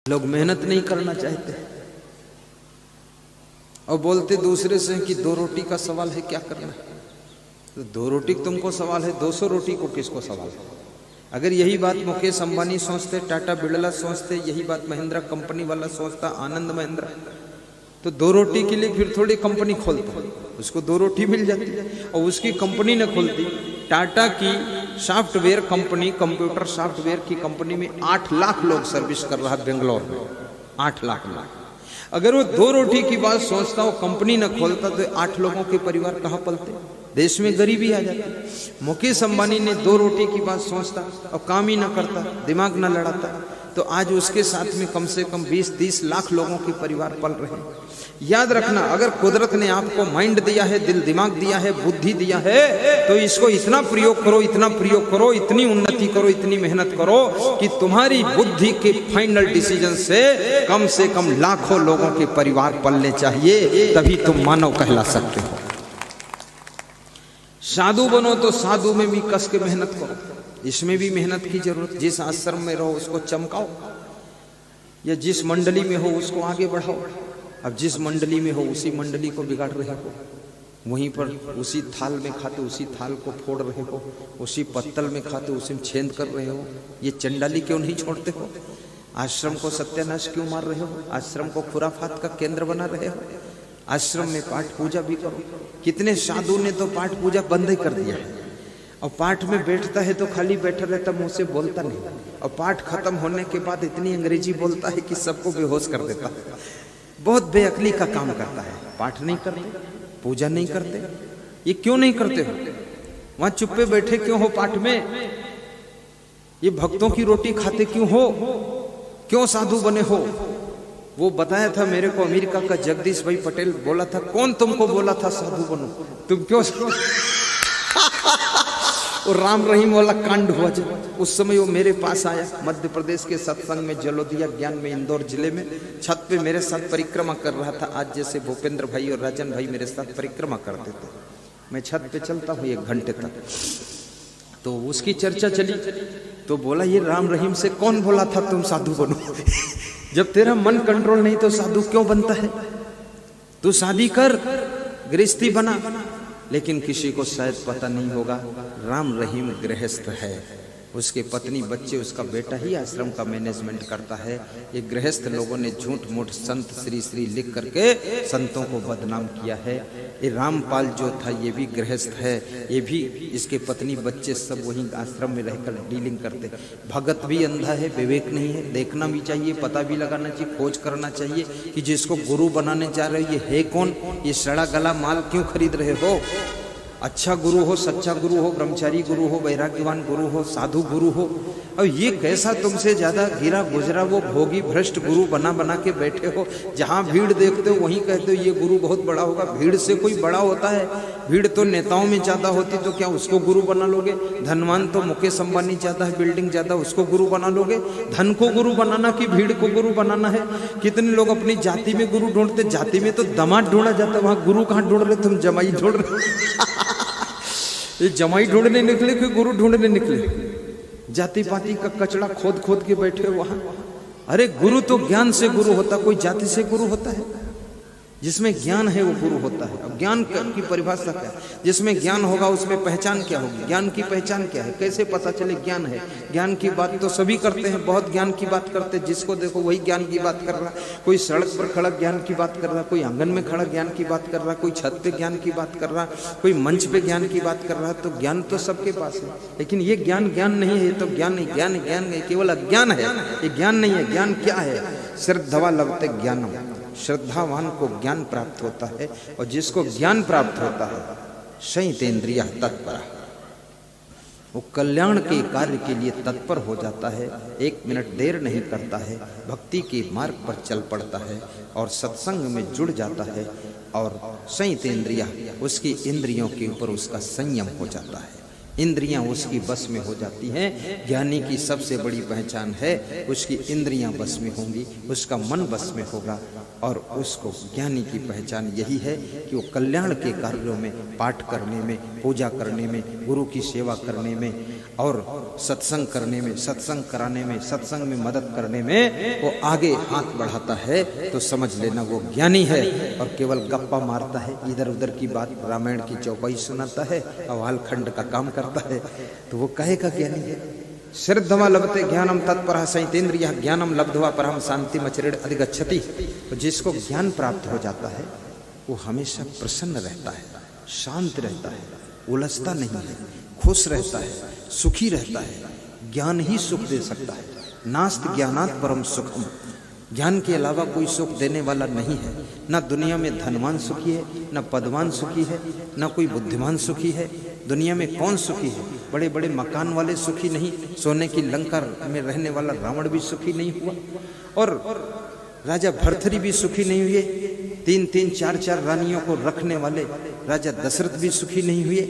लोग मेहनत नहीं करना चाहते और बोलते दूसरे से कि 2 रोटी का सवाल है, क्या करना है? तो 2 रोटी तुमको सवाल है, 200 रोटी को किसको सवाल है? अगर यही बात मुकेश अंबानी सोचते, टाटा बिड़ला सोचते, यही बात महिंद्रा कंपनी वाला सोचता, आनंद महिंद्रा, तो 2 रोटी के लिए फिर थोड़ी कंपनी खोलता, उसको 2 रोटी मिल जाती। और उसकी कंपनी न खोलती, टाटा की सॉफ्टवेयर कंपनी, कंप्यूटर सॉफ्टवेयर की कंपनी में 8 लाख लोग सर्विस कर रहा है बेंगलोर में, 8 लाख लोग। अगर वो 2 रोटी की बात सोचता, वो कंपनी न खोलता, तो 8 लोगों के परिवार कहाँ पलते? देश में गरीबी आ जाती। मुकेश अंबानी ने 2 रोटी की बात सोचता और काम ही न करता, दिमाग न लड़ाता, तो आज उसके साथ में कम से कम 20-30 लाख लोगों के परिवार पल रहे हैं। याद रखना, अगर कुदरत ने आपको माइंड दिया है, दिल दिमाग दिया है, बुद्धि दिया है, तो इसको इतना प्रयोग करो, इतना प्रयोग करो, इतनी उन्नति करो, इतनी मेहनत करो कि तुम्हारी बुद्धि के फाइनल डिसीजन से कम लाखों लोगों के परिवार पलने चाहिए, तभी तुम मानव कहला सकते हो। साधु बनो तो साधु में भी कस के मेहनत करो, इसमें भी मेहनत की जरूरत। जिस आश्रम में रहो उसको चमकाओ, या जिस मंडली में हो उसको आगे बढ़ाओ। अब जिस मंडली में हो उसी मंडली को बिगाड़ रहे हो, वहीं पर उसी थाल में खाते उसी थाल को फोड़ रहे हो, उसी पत्तल में खाते उसी में छेद कर रहे हो। ये चंडाली क्यों नहीं छोड़ते हो? आश्रम को सत्यानाश क्यों मार रहे हो? आश्रम को खुराफात का केंद्र बना रहे हो? आश्रम में पाठ पूजा भी करो। कितने साधु ने तो पाठ पूजा बंद ही कर दिया है, और पाठ में बैठता है तो खाली बैठा रहता, मुंह से बोलता नहीं, और पाठ खत्म होने के बाद इतनी अंग्रेजी बोलता है कि सबको बेहोश कर देता है। बहुत बेअक्ली का काम करता है। पाठ नहीं करते, पूजा नहीं करते, ये क्यों नहीं करते हो? वहां चुप्पे बैठे क्यों हो? पाठ में ये भक्तों की रोटी खाते क्यों हो? क्यों साधु बने हो? वो बताया था मेरे को, अमेरिका का जगदीश भाई पटेल बोला था, कौन तुमको बोला था साधु बनो? तुम क्यों और राम रहीम वाला कांड हुआ जब, उस समय वो मेरे पास आया मध्य प्रदेश के सत्संग में, जलोदिया ज्ञान में, इंदौर जिले में, छत पे मेरे साथ परिक्रमा कर रहा था। आज जैसे भूपेंद्र भाई और राजन भाई मेरे साथ परिक्रमा करते थे, मैं छत पे चलता हूँ 1 घंटे तक। तो उसकी चर्चा चली, तो बोला ये राम रहीम से कौन बोला था तुम साधु बनो? जब तेरा मन कंट्रोल नहीं तो साधु क्यों बनता है? तू शादी कर, गृहस्थी बना। लेकिन किसी को शायद पता नहीं होगा, राम रहीम गृहस्थ है, उसके पत्नी बच्चे, उसका बेटा ही आश्रम का मैनेजमेंट करता है। ये गृहस्थ लोगों ने झूठ मूठ संत श्री श्री लिख करके संतों को बदनाम किया है। ये रामपाल जो था ये भी गृहस्थ है, ये भी, इसके पत्नी बच्चे सब वहीं आश्रम में रहकर डीलिंग करते। भगत भी अंधा है, विवेक नहीं है। देखना भी चाहिए, पता भी लगाना चाहिए, खोज करना चाहिए कि जिसको गुरु बनाने जा रहे हो ये है कौन? ये सड़ा गला माल क्यों खरीद रहे हो? अच्छा गुरु हो, सच्चा गुरु हो, ब्रह्मचारी गुरु हो, वैराग्यवान गुरु हो, साधु गुरु हो, और ये कैसा तुमसे ज्यादा गिरा गुजरा वो भोगी भ्रष्ट गुरु बना बना के बैठे हो। जहां भीड़ देखते हो वहीं कहते हो ये गुरु बहुत बड़ा होगा। भीड़ से कोई बड़ा होता है? भीड़ तो नेताओं में ज्यादा होती, तो क्या उसको गुरु बना लोगे? धनवान तो मुकेश अंबानी ज्यादा है, बिल्डिंग ज्यादा, उसको गुरु बना लोगे? धन को गुरु बनाना कि भीड़ को गुरु बनाना है? कितने लोग अपनी जाति में गुरु ढूंढते, जाति में तो दामाद ढूंढा जाता, वहां गुरु कहाँ ढूंढ रहे? तुम जमाई ढूंढ रहे। ये जमाई ढूंढने निकले कि गुरु ढूंढने निकले? जाति पाति का कचड़ा खोद खोद के बैठे वहां। अरे गुरु तो ज्ञान से गुरु होता, कोई जाति से गुरु होता है? जिसमें ज्ञान है वो गुरु होता है। अब ज्ञान की परिभाषा क्या है? जिसमें ज्ञान होगा उसमें पहचान क्या होगी? ज्ञान की पहचान क्या है? कैसे पता चले ज्ञान है? ज्ञान की बात तो सभी करते हैं, बहुत ज्ञान की बात करते हैं, जिसको देखो वही ज्ञान की बात कर रहा। कोई सड़क पर खड़ा ज्ञान की बात कर रहा, कोई आंगन में खड़ा ज्ञान की बात कर रहा, कोई छत पे ज्ञान की बात कर रहा, कोई मंच पे ज्ञान की बात कर रहा। तो ज्ञान तो सबके पास है, लेकिन ये ज्ञान ज्ञान नहीं है। ये तो ज्ञान नहीं, ज्ञान ज्ञान नहीं, केवल अज्ञान है, ये ज्ञान नहीं है। ज्ञान क्या है? श्रद्धावा लभते ज्ञानम, श्रद्धावान को ज्ञान प्राप्त होता है, और जिसको ज्ञान प्राप्त होता है संयतेन्द्रियः तत्पर, वो कल्याण के कार्य के लिए तत्पर हो जाता है, 1 मिनट देर नहीं करता है, भक्ति के मार्ग पर चल पड़ता है और सत्संग में जुड़ जाता है, और संयतेन्द्रियः, उसकी इंद्रियों के ऊपर उसका संयम हो जाता है, इंद्रियां उसकी बस में हो जाती हैं। ज्ञानी की सबसे बड़ी पहचान है उसकी इंद्रियां बस में होंगी, उसका मन बस में होगा, और उसको ज्ञानी की पहचान यही है कि वो कल्याण के कार्यों में, पाठ करने में, पूजा करने में, गुरु की सेवा करने में, और सत्संग करने में, सत्संग कराने में, सत्संग में मदद करने में वो आगे हाथ बढ़ाता है तो समझ लेना वो ज्ञानी है। और केवल गप्पा मारता है, इधर उधर की बात, रामायण की चौपाई सुनाता है, अवाल खंड का काम करता है, तो वो कहेगा ज्ञानी है। श्रद्धवा लभते ज्ञानम तत्परः संयतेन्द्रियः ज्ञानम लब्ध्वा परम शांतिम अचिरेण अधिगच्छति। तो जिसको ज्ञान प्राप्त हो जाता है वो हमेशा प्रसन्न रहता है, शांत रहता है, उलझता नहीं है, खुश रहता है, सुखी रहता है। ज्ञान ही सुख दे सकता है। नास्ति ज्ञानात् परम सुखम। ज्ञान के अलावा कोई सुख देने वाला नहीं है। ना दुनिया में धनवान सुखी है, ना पदवान सुखी है, ना कोई बुद्धिमान सुखी है। दुनिया में कौन सुखी है? बड़े बड़े मकान वाले सुखी नहीं, सोने की लंका में रहने वाला रावण भी सुखी नहीं हुआ, और राजा भर्तृहरि भी सुखी नहीं हुए, 3-3, 4-4 रानियों को रखने वाले राजा दशरथ भी सुखी नहीं हुए,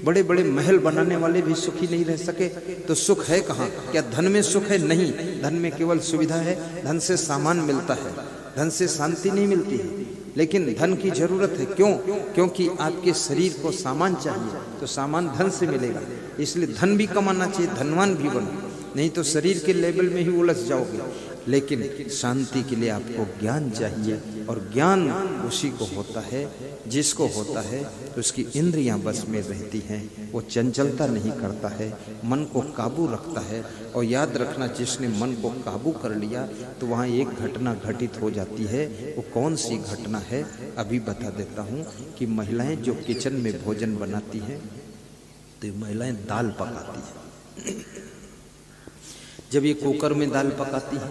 बड़े बड़े महल बनाने वाले भी सुखी नहीं रह सके। तो सुख है कहाँ? क्या धन में सुख है? नहीं, धन में केवल सुविधा है, धन से सामान मिलता है, धन से शांति नहीं मिलती है। लेकिन धन की जरूरत है। क्यों? क्योंकि आपके शरीर को सामान चाहिए, तो सामान धन से मिलेगा। इसलिए धन भी कमाना चाहिए, धनवान भी बनो, नहीं तो शरीर के लेवल में ही उलझ जाओगे। लेकिन शांति के लिए आपको ज्ञान चाहिए, और ज्ञान उसी को होता है जिसको होता है तो उसकी इंद्रियां बस में रहती हैं, वो चंचलता नहीं करता है, मन को काबू रखता है। और याद रखना, जिसने मन को काबू कर लिया तो वहाँ एक घटना घटित हो जाती है। वो कौन सी घटना है अभी बता देता हूँ। कि महिलाएं जो किचन में भोजन बनाती हैं तो महिलाएं दाल पकाती हैं। जब ये कुकर में दाल पकाती है,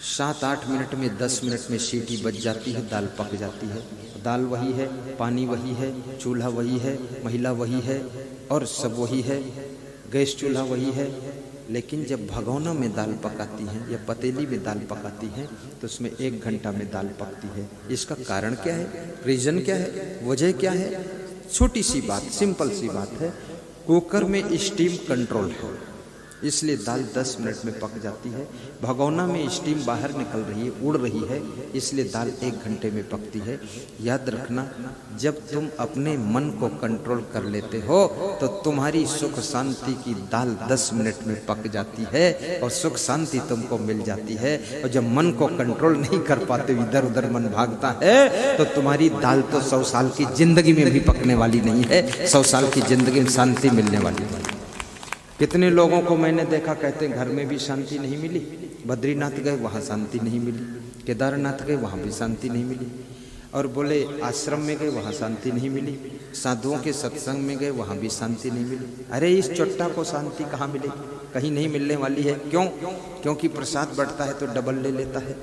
7-8 मिनट में, 10 मिनट में सीटी बज जाती है, दाल पक जाती है। दाल वही है, पानी वही है, चूल्हा वही है, महिला वही है, और सब वही है, गैस चूल्हा वही है। लेकिन जब भगोना में दाल पकाती हैं या पतीली में दाल पकाती हैं तो उसमें 1 घंटा में दाल पकती है। इसका कारण क्या है? रीजन क्या है? वजह क्या है? छोटी सी बात, सिंपल सी बात है। कुकर में स्टीम कंट्रोल है, इसलिए दाल 10 मिनट में पक जाती है। भगोना में स्टीम बाहर निकल रही है, उड़ रही है, इसलिए दाल 1 घंटे में पकती है। याद रखना, जब तुम अपने मन को कंट्रोल कर लेते हो तो तुम्हारी सुख शांति की दाल 10 मिनट में पक जाती है और सुख शांति तुमको मिल जाती है। और जब मन को कंट्रोल नहीं कर पाते, इधर उधर मन भागता है, तो तुम्हारी दाल तो 100 साल की जिंदगी में भी पकने वाली नहीं है, 100 साल की जिंदगी में शांति मिलने वाली नहीं। कितने लोगों को मैंने देखा, कहते हैं घर में भी शांति नहीं मिली, बद्रीनाथ गए वहाँ शांति नहीं मिली, केदारनाथ गए वहाँ भी शांति नहीं मिली, और बोले आश्रम में गए वहाँ शांति नहीं मिली, साधुओं के सत्संग में गए वहाँ भी शांति नहीं मिली। अरे इस चोट्टा को शांति कहाँ मिलेगी? कहीं नहीं मिलने वाली है। क्यों? क्योंकि प्रसाद बढ़ता है तो डबल ले लेता है,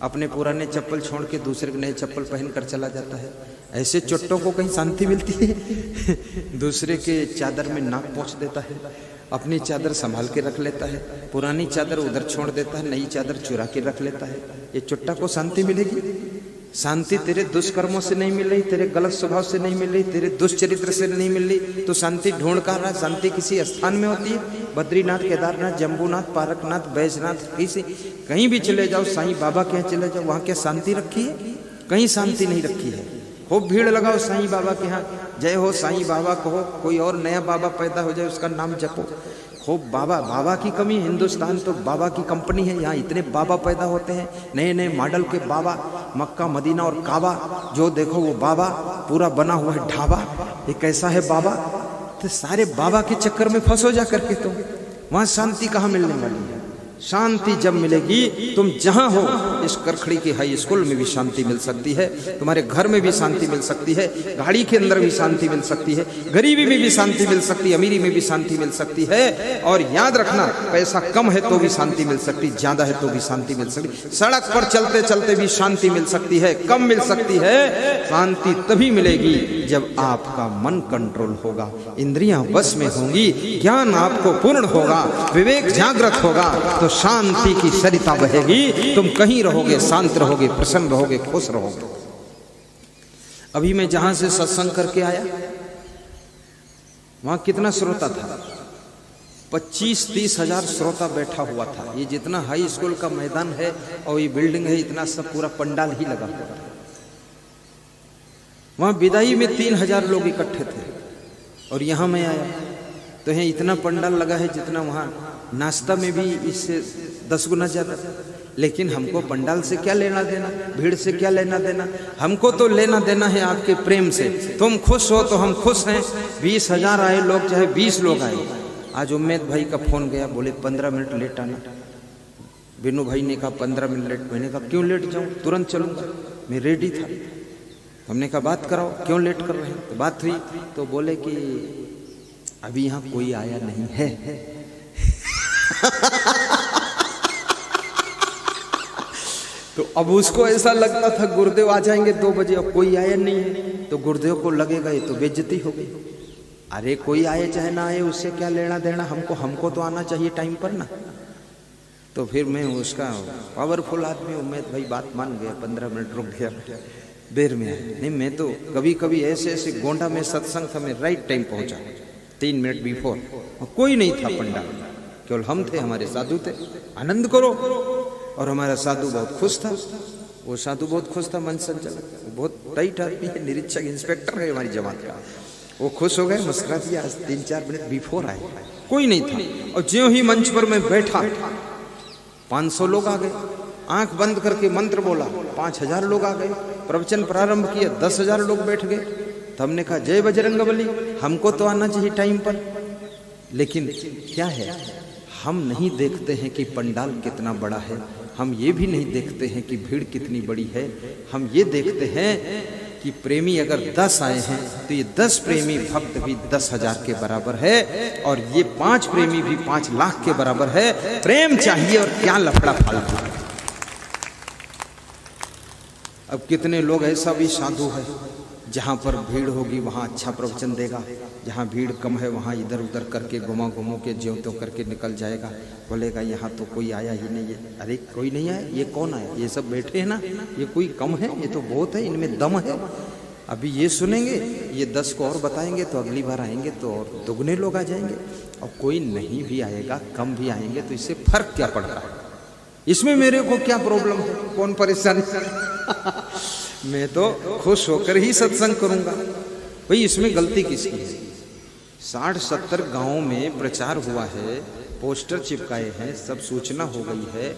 अपने पुराने चप्पल छोड़ के दूसरे नए चप्पल पहन कर चला जाता है। ऐसे चोट्टों को कहीं शांति मिलती है? दूसरे के चादर में नाक पोंछ देता है, अपनी चादर संभाल के रख लेता है, पुरानी चादर उधर छोड़ देता है, नई चादर चुरा के रख लेता है। ये चुट्टा को शांति मिलेगी? शांति तेरे दुष्कर्मों से नहीं मिल रही, तेरे गलत स्वभाव से नहीं मिल रही, तेरे दुष्चरित्र से नहीं मिल रही, तो शांति ढूंढ कर रहा। शांति किसी स्थान में होती है? बद्रीनाथ, केदारनाथ, जम्बूनाथ, पारकनाथ, बैजनाथ, कहीं भी चले जाओ, साईं बाबा के यहाँ चले जाओ, वहाँ क्या शांति रखी है? कहीं शांति नहीं रखी है। खूब भीड़ लगाओ साईं बाबा के यहाँ, जय हो साईं बाबा कहो, कोई और नया बाबा पैदा हो जाए उसका नाम जपो, खूब बाबा। बाबा की कमी? हिंदुस्तान तो बाबा की कंपनी है, यहाँ इतने बाबा पैदा होते हैं, नए नए मॉडल के बाबा, मक्का मदीना और काबा, जो देखो वो बाबा, पूरा बना हुआ है ढाबा। ये कैसा है बाबा? तो सारे बाबा के चक्कर में फंसो जा करके तुम, वहाँ शांति कहाँ मिलने वाली है? शांति जब मिलेगी, तुम जहां हो, इस करखड़ी के हाई स्कूल में भी शांति मिल सकती है, तुम्हारे घर में भी शांति मिल सकती है, गाड़ी के अंदर भी शांति मिल सकती है, गरीबी में भी शांति मिल सकती है, अमीरी में भी शांति मिल सकती है। और याद रखना, पैसा कम है तो भी शांति मिल सकती, ज्यादा है तो भी शांति मिल सकती, सड़क पर चलते चलते भी शांति मिल सकती है, कम मिल सकती है। शांति तभी मिलेगी जब आपका मन कंट्रोल होगा, इंद्रियां वश में होंगी, ज्ञान आपको पूर्ण होगा, विवेक जागृत होगा, तो शांति की सरिता बहेगी, तुम कहीं रहोगे, शांत रहोगे, प्रसन्न रहोगे, खुश रहोगे। अभी मैं जहां से सत्संग करके आया, वहां कितना श्रोता था? 25-30 हजार श्रोता बैठा हुआ था। ये जितना हाई स्कूल का मैदान है और ये बिल्डिंग है, इतना सब पूरा पंडाल ही लगा हुआ था। वहां विदाई में 3000 लोग इकट्ठे थे, और यहां मैं आया तो यहाँ इतना पंडाल लगा है जितना वहाँ नाश्ता में भी इससे 10 गुना ज्यादा। लेकिन हमको पंडाल से क्या लेना देना, भीड़ से क्या लेना देना, हमको तो लेना देना है आपके प्रेम से। तुम खुश हो तो हम खुश हैं। 20,000 आए लोग, चाहे 20 लोग आए। आज उम्मेद भाई का फोन गया, बोले 15 मिनट लेट आना। बिनू भाई ने कहा 15 मिनट लेट। मैंने कहा क्यों लेट जाऊं, तुरंत चलूंगा, मैं रेडी था। हमने कहा बात कराओ, क्यों लेट कर रहे हैं। तो बात हुई तो बोले कि अभी यहाँ कोई आया नहीं है। तो अब उसको ऐसा लगता था गुरुदेव आ जाएंगे 2 बजे, अब कोई आया नहीं है। तो गुरुदेव को लगेगा ये तो बेइज्जती हो गई। अरे कोई आए चाहे ना आए उससे क्या लेना देना, हमको तो आना चाहिए टाइम पर ना। तो फिर मैं उसका पावरफुल आदमी उम्मेद भाई बात मान गया, 15 मिनट रुक गया, देर में आया नहीं। मैं तो कभी कभी ऐसे गोंडा में सत्संग था, मैं राइट टाइम पहुंचा, 3 मिनट बिफोर। कोई नहीं था पंडाल, केवल हम थे, हमारे साधु थे। आनंद करो। और हमारा साधु बहुत खुश था। वो साधु बहुत खुश था, मन संचालक, बहुत टाइट आदमी है, निरीक्षक इंस्पेक्टर है हमारी जमात का। वो खुश हो गए, मुस्कुरा दिया। 3-4 मिनट बिफोर आए, कोई नहीं था। और ज्यों ही मंच पर मैं बैठा 500 लोग आ गए। आंख बंद करके मंत्र बोला, 5000 लोग आ गए। प्रवचन प्रारंभ किया, 10,000 लोग बैठ गए। तो हमने कहा जय बजरंगबली, हमको तो आना चाहिए टाइम पर। लेकिन क्या है, हम नहीं देखते हैं कि पंडाल कितना बड़ा है, हम ये भी नहीं देखते हैं कि भीड़ कितनी बड़ी है। हम ये देखते हैं कि प्रेमी अगर 10 आए हैं तो ये 10 प्रेमी भक्त भी 10,000 के बराबर है, और ये 5 प्रेमी भी 5 लाख के बराबर है। प्रेम चाहिए और क्या लफड़ा फालतू। अब कितने लोग ऐसा भी साधु है जहाँ पर भीड़ होगी वहाँ अच्छा प्रवचन देगा, जहाँ भीड़ कम है वहाँ इधर उधर करके घुमा के ज्यों त्यों करके निकल जाएगा। बोलेगा यहाँ तो कोई आया ही नहीं है। अरे कोई नहीं आया, ये कौन आया, ये सब बैठे हैं ना, ये कोई कम है, ये तो बहुत है, इनमें दम है। अभी ये सुनेंगे, ये 10 को और बताएंगे तो अगली बार आएंगे तो और दुगने लोग आ जाएंगे। और कोई नहीं भी आएगा, कम भी आएंगे, तो इससे फर्क क्या पड़ रहा है, इसमें मेरे को क्या प्रॉब्लम है, कौन परेशानी। मैं तो खुश होकर ही सत्संग करूंगा भाई, इसमें गलती किसकी है। 60-70 गांवों में प्रचार हुआ है, पोस्टर चिपकाए हैं, सब सूचना हो गई है,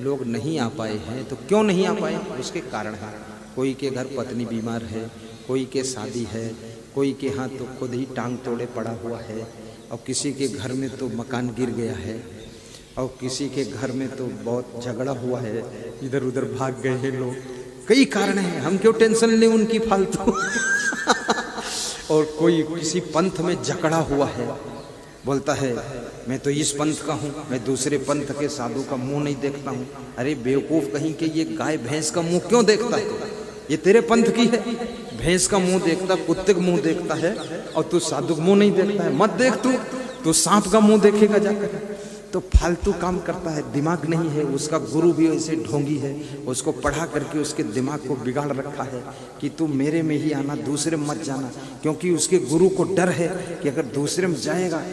लोग नहीं आ पाए हैं। तो क्यों नहीं आ पाए, उसके कारण है। कोई के घर पत्नी बीमार है, कोई के शादी है, कोई के यहाँ तो खुद ही टांग तोड़े पड़ा हुआ है, और किसी के घर में तो मकान गिर गया है, और किसी के घर में तो बहुत झगड़ा हुआ है, इधर उधर भाग गए हैं लोग। कई कारण हैं, हम क्यों टेंशन लें उनकी फालतू। और कोई किसी पंथ में जकड़ा हुआ है, बोलता है मैं तो इस पंथ का हूँ, मैं दूसरे पंथ के साधु का मुंह नहीं देखता हूँ। अरे बेवकूफ कहीं के, ये गाय भैंस का मुंह क्यों देखता है, ये तेरे पंथ की है। भैंस का मुंह देखता, कुत्ते का मुंह देखता है, और तू साधु का मुंह नहीं देखता है। मत देख, तू सांप का मुंह देखेगा जाकर। तो फालतू काम करता है, दिमाग नहीं है। उसका गुरु भी ऐसे ढोंगी है, उसको पढ़ा करके उसके दिमाग को बिगाड़ रखा है कि तू मेरे में ही आना, दूसरे में मत जाना। क्योंकि उसके गुरु को डर है कि अगर दूसरे में जाएगा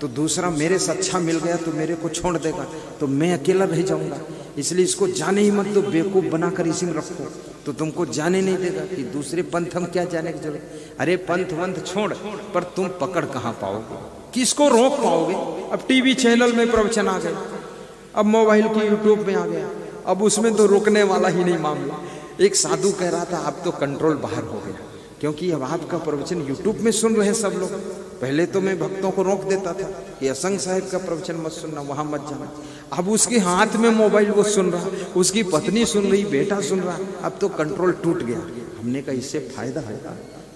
तो दूसरा मेरे से अच्छा मिल गया तो मेरे को छोड़ देगा, तो मैं अकेला रह जाऊंगा। इसलिए इसको जाने ही मत दो, बेवकूफ बनाकर इसी में रखो, तो तुमको जाने नहीं देगा कि दूसरे पंथ हम क्या जाने की जरूरत। अरे पंथ वंथ छोड़, पर तुम पकड़ कहाँ पाओगे, किसको रोक पाओगे। अब टीवी चैनल में प्रवचन आ गए, अब मोबाइल की यूट्यूब में आ गया, अब उसमें तो रोकने वाला ही नहीं मामला। एक साधु कह रहा था अब तो कंट्रोल बाहर हो गया, क्योंकि अब आपका प्रवचन यूट्यूब में सुन रहे हैं सब लोग। पहले तो मैं भक्तों को रोक देता था कि असंग साहिब का प्रवचन मत सुनना, वहां मत जाना। अब उसके हाथ में मोबाइल, वो सुन रहा, उसकी पत्नी सुन रही, बेटा सुन रहा, अब तो कंट्रोल टूट गया। हमने कहा इससे फायदा है,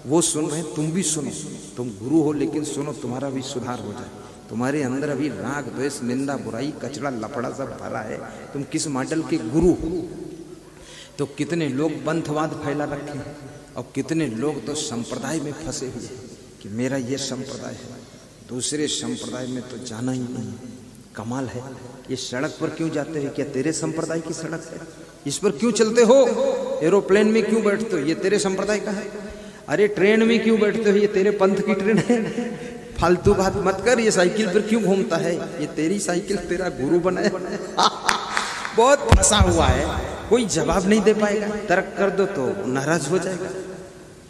वो सुन रहे, तुम भी सुनो, तुम गुरु हो लेकिन सुनो, तुम्हारा भी सुधार हो जाए। तुम्हारे अंदर अभी राग द्वेष निंदा बुराई कचरा लफड़ा सब भरा है, तुम किस मॉडल के गुरु हो। तो कितने लोग पंथवाद फैला रखे हैं, और कितने लोग तो संप्रदाय में फंसे हुए हैं कि मेरा ये संप्रदाय है, दूसरे संप्रदाय में तो जाना ही नहीं। कमाल है, ये सड़क पर क्यों जाते हैं, क्या तेरे संप्रदाय की सड़क है? इस पर क्यों चलते हो? एरोप्लेन में क्यों बैठते हो, ये तेरे संप्रदाय का है? अरे ट्रेन में क्यों बैठते हो, ये तेरे पंथ की ट्रेन है? फालतू बात मत कर। ये साइकिल पर क्यों घूमता है, ये तेरी साइकिल, तेरा गुरु बनाया। बहुत फंसा हुआ है, कोई जवाब नहीं दे पाएगा। तर्क कर दो तो नाराज हो जाएगा।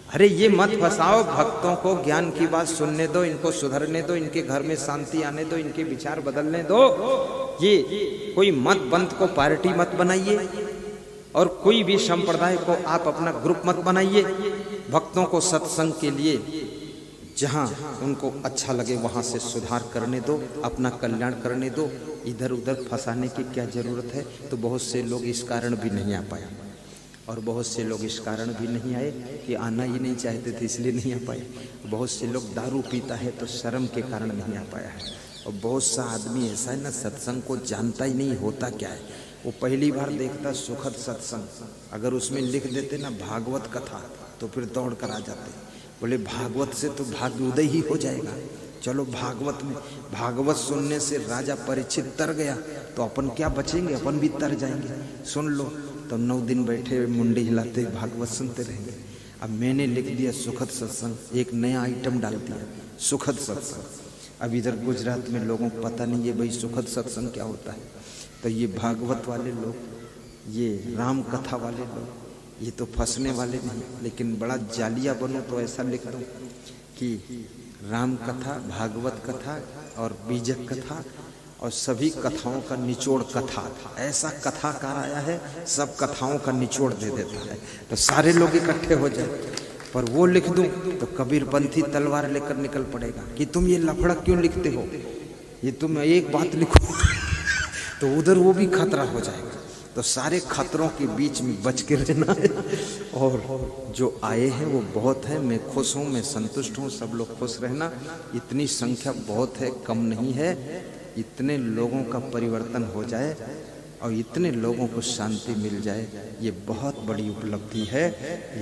अरे ये मत फंसाओ भक्तों को, ज्ञान की बात सुनने दो, इनको सुधरने दो, इनके घर में शांति आने दो, इनके विचार बदलने दो। ये कोई मत पंथ को पार्टी मत बनाइए और कोई भी संप्रदाय को आप अपना ग्रुप मत बनाइए। भक्तों को सत्संग के लिए जहां उनको अच्छा लगे वहां से सुधार करने दो, अपना कल्याण करने दो। इधर उधर फंसाने की क्या जरूरत है। तो बहुत से लोग इस कारण भी नहीं आ पाए, और बहुत से लोग इस कारण भी नहीं आए कि आना ही नहीं चाहते थे इसलिए नहीं आ पाए। बहुत से लोग दारू पीता है तो शर्म के कारण नहीं आ पाया है। और बहुत सा आदमी ऐसा है ना, सत्संग को जानता ही नहीं होता क्या है। वो पहली बार देखता सुखद सत्संग, अगर उसमें लिख देते ना भागवत कथा तो फिर दौड़ कर आ जाते। बोले भागवत से तो भाग्योदय ही हो जाएगा, चलो भागवत में। भागवत सुनने से राजा परीक्षित तर गया तो अपन क्या बचेंगे, अपन भी तर जाएंगे। सुन लो तो 9 दिन बैठे मुंडी हिलाते भागवत सुनते रहेंगे। अब मैंने लिख दिया सुखद सत्संग, एक नया आइटम डाल दिया सुखद सत्संग। अब इधर गुजरात में लोगों को पता नहीं है भाई सुखद सत्संग क्या होता है। तो ये भागवत वाले लोग, ये राम कथा वाले लोग, ये तो फंसने वाले नहीं। लेकिन बड़ा जालिया बनो तो ऐसा लिख दो कि राम कथा, भागवत कथा और बीजक कथा और सभी कथाओं का निचोड़ कथा। ऐसा कथाकार आया है, सब कथाओं का निचोड़ दे देता है तो सारे लोग इकट्ठे हो जाए। पर वो लिख दूं तो कबीरपंथी तलवार लेकर निकल पड़ेगा कि तुम ये लफड़ा क्यों लिखते हो, ये तुम एक बात लिखो तो उधर वो भी खतरा हो जाएगा। तो सारे खतरों के बीच में बच के रहना है। और जो आए हैं वो बहुत है, मैं खुश हूँ, मैं संतुष्ट हूँ, सब लोग खुश रहना। इतनी संख्या बहुत है, कम नहीं है। इतने लोगों का परिवर्तन हो जाए और इतने लोगों को शांति मिल जाए, ये बहुत बड़ी उपलब्धि है।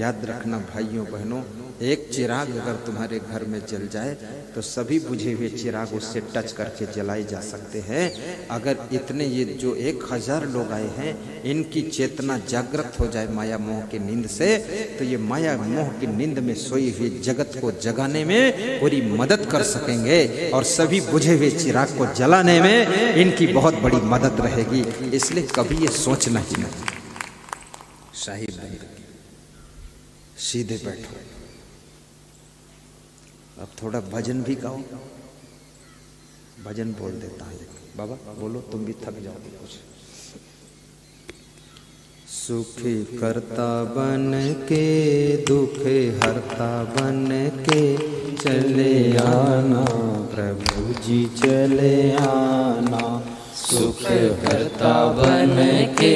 याद रखना भाइयों बहनों, एक चिराग अगर तुम्हारे घर में जल जाए तो सभी बुझे हुए चिराग उससे टच करके जलाए जा सकते हैं। अगर इतने ये जो 1000 लोग आए हैं इनकी चेतना जागृत हो जाए माया मोह की नींद से, तो ये माया मोह की नींद में सोई हुई जगत को जगाने में पूरी मदद कर सकेंगे और सभी बुझे हुए चिराग को जलाने में इनकी बहुत बड़ी मदद रहेगी। इसलिए कभी ये सोचना ही नहीं, शाही नहीं, सीधे बैठो। अब थोड़ा भजन भी गाओ, भजन बोल देता है बाबा, बोलो तुम भी थक जाओगे कुछ। सुखी करता बन के दुख हरता बन के चले आना प्रभु जी चले आना। सुख हरता बन के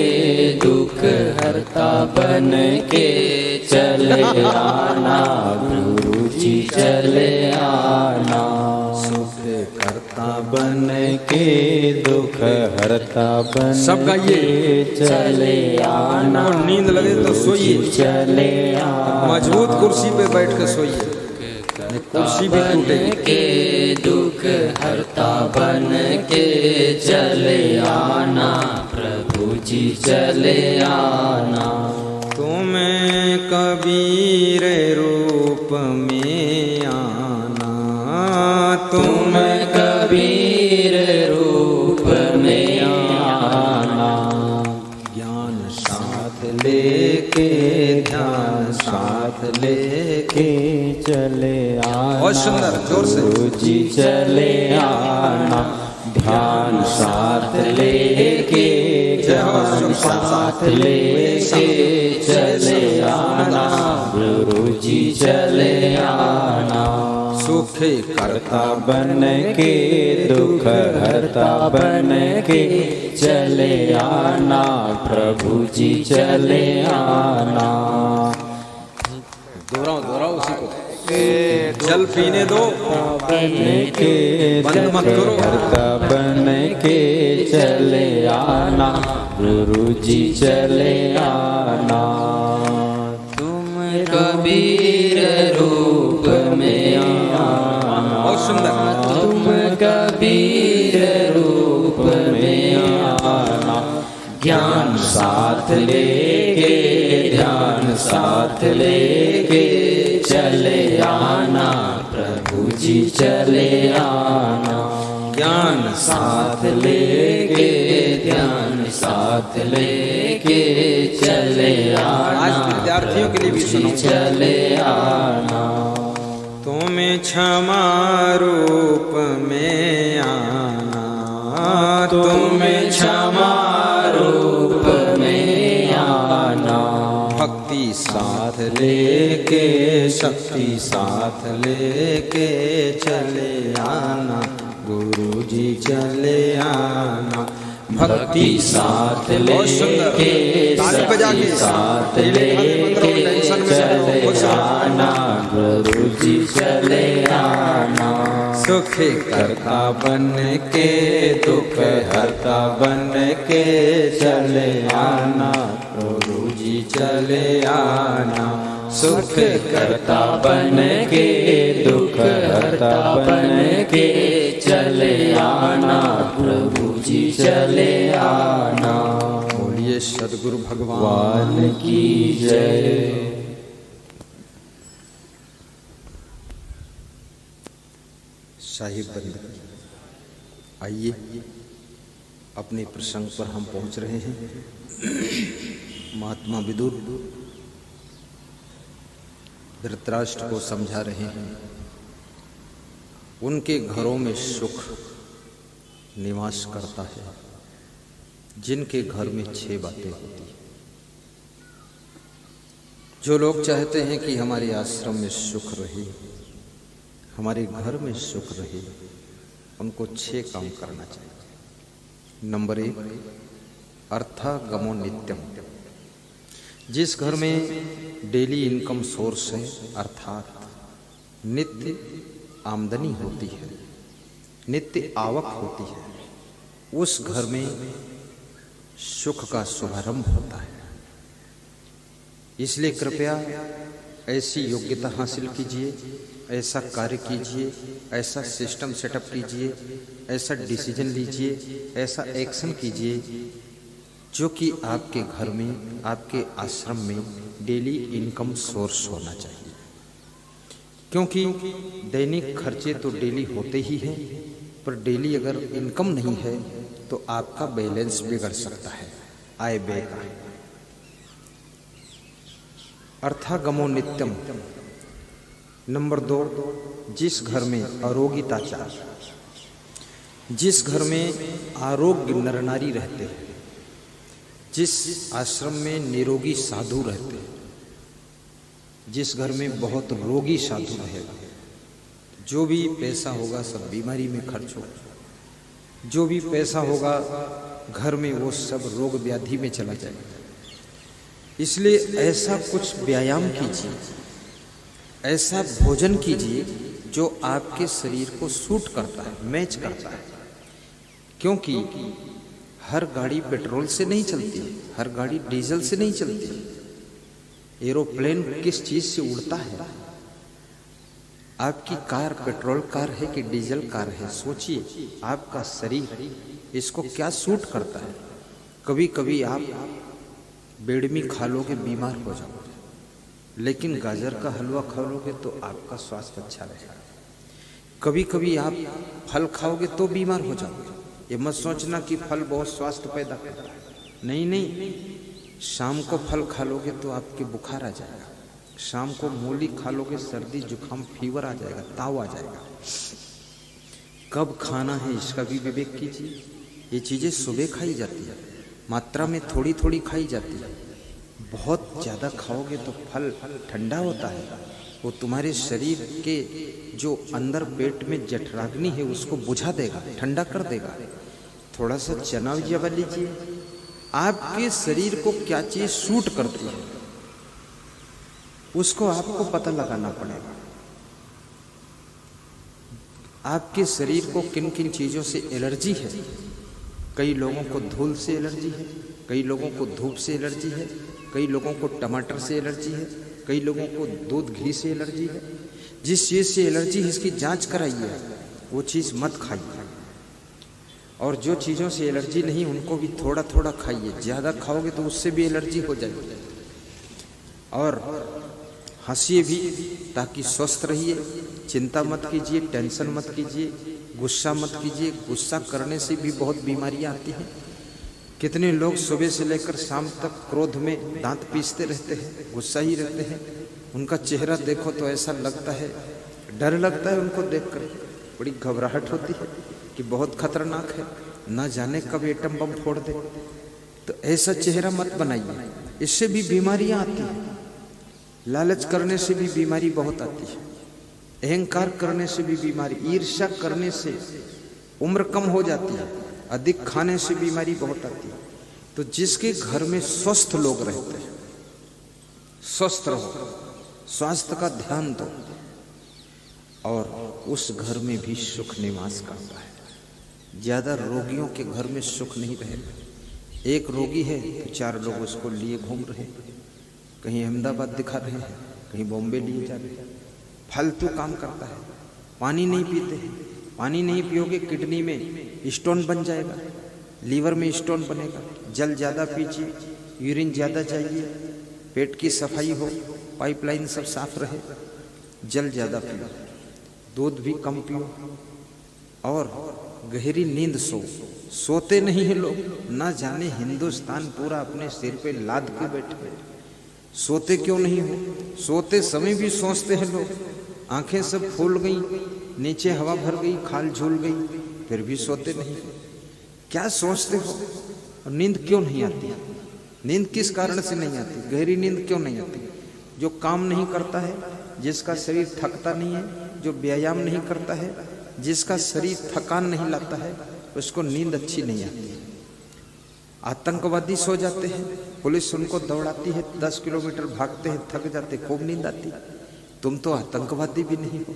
दुख हरता बन के चले आना प्रभु जी चले आना। सुख करता बन के दुख हरता बन सब गाइए चले आना। नींद लगे तो सोइए, चले आना। मजबूत कुर्सी पे बैठ के सोइए, कुर्सी भी टूटेगी। के दुख हरता बन के चले आना प्रभु जी चले आना। तुम्हें कबीर रूप में आना, तुम कबीर रूप में आना। ज्ञान साथ लेके ध्यान साथ लेके चले आना। बहुत सुंदर, जोर से। प्रभु जी चले आना। ध्यान साथ लेके ध्यान साथ लेके चले आना प्रभु जी चले आना। सुख करता बन के दुख हरता बन के चले आना प्रभु जी चले आना। दोहराओ उसी को। जल पीने दो, बन के बंद मत करो। हरता बन के चले आना प्रभु जी चले आना। तुम कबीर रूप में आना। बहुत सुंदर। तुम कबीर रूप में आना। ज्ञान साथ लेके ध्यान साथ लेके चले आना प्रभु जी चले आना। ज्ञान साथ लेके ध्यान साथ लेके चले आना। आज विद्यार्थियों के लिए भी सुनो। चले आना। तुम क्षमा रूप में आना, तुम क्षमा रूप में आना। भक्ति साथ लेके शक्ति साथ लेके चले आना, गुरु जी चले आना। भक्ति साथ लेके शक्ति साथ लेके चले आना, गुरु जी चले आना। सुख करता बन के दुख हरता बन के चले आना, प्रभु जी चले आना। सुख करता बन के दुख हरता बन के चले आना, प्रभु जी चले आना। बोलिए सद्गुरु भगवान की जय। साहिब बंद आइए, अपने प्रसंग पर हम पहुंच रहे हैं। महात्मा विदुर धृतराष्ट्र को समझा रहे हैं, उनके घरों में सुख निवास करता है जिनके घर में 6 बातें होती हैं। जो लोग चाहते हैं कि हमारे आश्रम में सुख रहे, हमारे घर में सुख रहे, उनको 6 काम करना चाहिए। नंबर 1, अर्थागमो नित्यम। जिस घर में डेली इनकम सोर्स है, अर्थात नित्य आमदनी होती है, नित्य आवक होती है, उस घर में सुख का शुभारंभ होता है। इसलिए कृपया ऐसी योग्यता हासिल कीजिए, ऐसा कार्य कीजिए, ऐसा सिस्टम सेटअप कीजिए, ऐसा डिसीजन लीजिए, ऐसा एक्शन कीजिए जो कि आपके घर में, आपके आश्रम में डेली इनकम सोर्स होना चाहिए। क्योंकि दैनिक खर्चे तो डेली होते ही हैं, पर डेली अगर इनकम नहीं है तो आपका बैलेंस बिगड़ सकता है, आय व्यय का। अर्थागमो नित्यम। नंबर 2, जिस घर में अरोगिताचार, जिस घर में आरोग्य नर नारी रहते हैं, जिस आश्रम में निरोगी साधु रहते हैं, जिस घर में बहुत रोगी साधु रहेगा, जो भी पैसा होगा सब बीमारी में खर्च होगा, जो भी पैसा होगा घर में वो सब रोग व्याधि में चला जाएगा। इसलिए ऐसा कुछ व्यायाम कीजिए, ऐसा भोजन कीजिए जो आपके शरीर को सूट करता है, मैच करता है। क्योंकि हर गाड़ी पेट्रोल से नहीं चलती है, हर गाड़ी डीजल से नहीं चलती है। एरोप्लेन किस चीज से उड़ता है? आपकी कार पेट्रोल कार है कि डीजल कार है? सोचिए, आपका शरीर इसको क्या सूट करता है। कभी कभी आप बेडमी खा लोगे, बीमार हो जाओगे, लेकिन गाजर का हलवा खा लोगे तो आपका स्वास्थ्य अच्छा रहेगा। कभी कभी आप फल खाओगे तो बीमार हो जाओगे। ये मत सोचना कि फल बहुत स्वास्थ्य पैदा करता है, नहीं नहीं। शाम को फल खा लोगे तो आपके बुखार आ जाएगा, शाम को मूली खा लोगे सर्दी जुकाम फीवर आ जाएगा, ताव आ जाएगा। कब खाना है इसका भी विवेक कीजिए। ये चीज़ें सुबह खाई जाती है, मात्रा में थोड़ी थोड़ी खाई जाती है। बहुत ज़्यादा खाओगे तो फल ठंडा होता है, वो तुम्हारे शरीर के जो अंदर पेट में जठराग्नि है उसको बुझा देगा, ठंडा कर देगा। थोड़ा सा चना जवा लीजिए, आपके शरीर को क्या चीज़ सूट करती है उसको आपको पता लगाना पड़ेगा। आपके शरीर को किन किन चीज़ों से एलर्जी है। कई लोगों को धूल से एलर्जी है, कई लोगों को धूप से एलर्जी है, कई लोगों को टमाटर से एलर्जी है, कई लोगों को दूध घी से एलर्जी है। जिस चीज़ से एलर्जी है इसकी जांच कराइए, वो चीज़ मत खाइए। और जो चीज़ों से एलर्जी नहीं उनको भी थोड़ा थोड़ा खाइए। ज़्यादा खाओगे तो उससे भी एलर्जी हो जाएगी। और हंसिए भी ताकि स्वस्थ रहिए। चिंता मत कीजिए, टेंशन मत कीजिए, गुस्सा मत कीजिए। गुस्सा करने से भी बहुत बीमारियां आती हैं। कितने लोग सुबह से लेकर शाम तक क्रोध में दांत पीसते रहते हैं, गुस्सा ही रहते हैं। उनका चेहरा देखो तो ऐसा लगता है, डर लगता है उनको देखकर, बड़ी घबराहट होती है कि बहुत खतरनाक है, ना जाने कब एटम बम फोड़ दे। तो ऐसा चेहरा मत बनाइए, इससे भी बीमारियां आती हैं। लालच करने से भी बीमारी बहुत आती है, अहंकार करने से भी बीमारी, ईर्ष्या करने से उम्र कम हो जाती है, अधिक खाने से बीमारी बहुत आती है। तो जिसके घर में स्वस्थ लोग रहते हैं, स्वस्थ रहो, स्वास्थ्य का ध्यान दो, और उस घर में भी सुख निवास करता है। ज्यादा रोगियों के घर में सुख नहीं रहेगा। एक रोगी है तो 4 लोग उसको लिए घूम रहे हैं, कहीं अहमदाबाद दिखा रहे हैं, कहीं बॉम्बे लिए जा रहे हैं, फालतू काम करता है। पानी नहीं पीते हैं, पानी नहीं पियोगे किडनी में स्टोन बन जाएगा, लीवर में स्टोन बनेगा। जल ज़्यादा पीजिए, यूरिन ज़्यादा चाहिए, पेट की सफाई हो, पाइपलाइन सब साफ रहे, जल ज़्यादा पियो, दूध भी कम पियो, और गहरी नींद सोते नहीं हैं लोग। ना जाने हिंदुस्तान पूरा अपने सिर पे लाद के बैठे, सोते क्यों नहीं हो? सोते समय भी सोचते हैं लोग, आंखें सब फूल गई, नीचे हवा भर गई, खाल झूल गई, फिर भी सोते नहीं। क्या सोचते हो? और नींद क्यों नहीं आती? नींद किस कारण से नहीं आती? गहरी नींद क्यों नहीं आती? जो काम नहीं करता है, जिसका शरीर थकता नहीं है, जो व्यायाम नहीं करता है, जिसका शरीर थकान नहीं लाता है, उसको नींद अच्छी नहीं आती। आतंकवादी सो जाते हैं, पुलिस उनको दौड़ाती है, 10 किलोमीटर भागते हैं, थक जाते, खूब नींद आती। तुम तो आतंकवादी भी नहीं हो,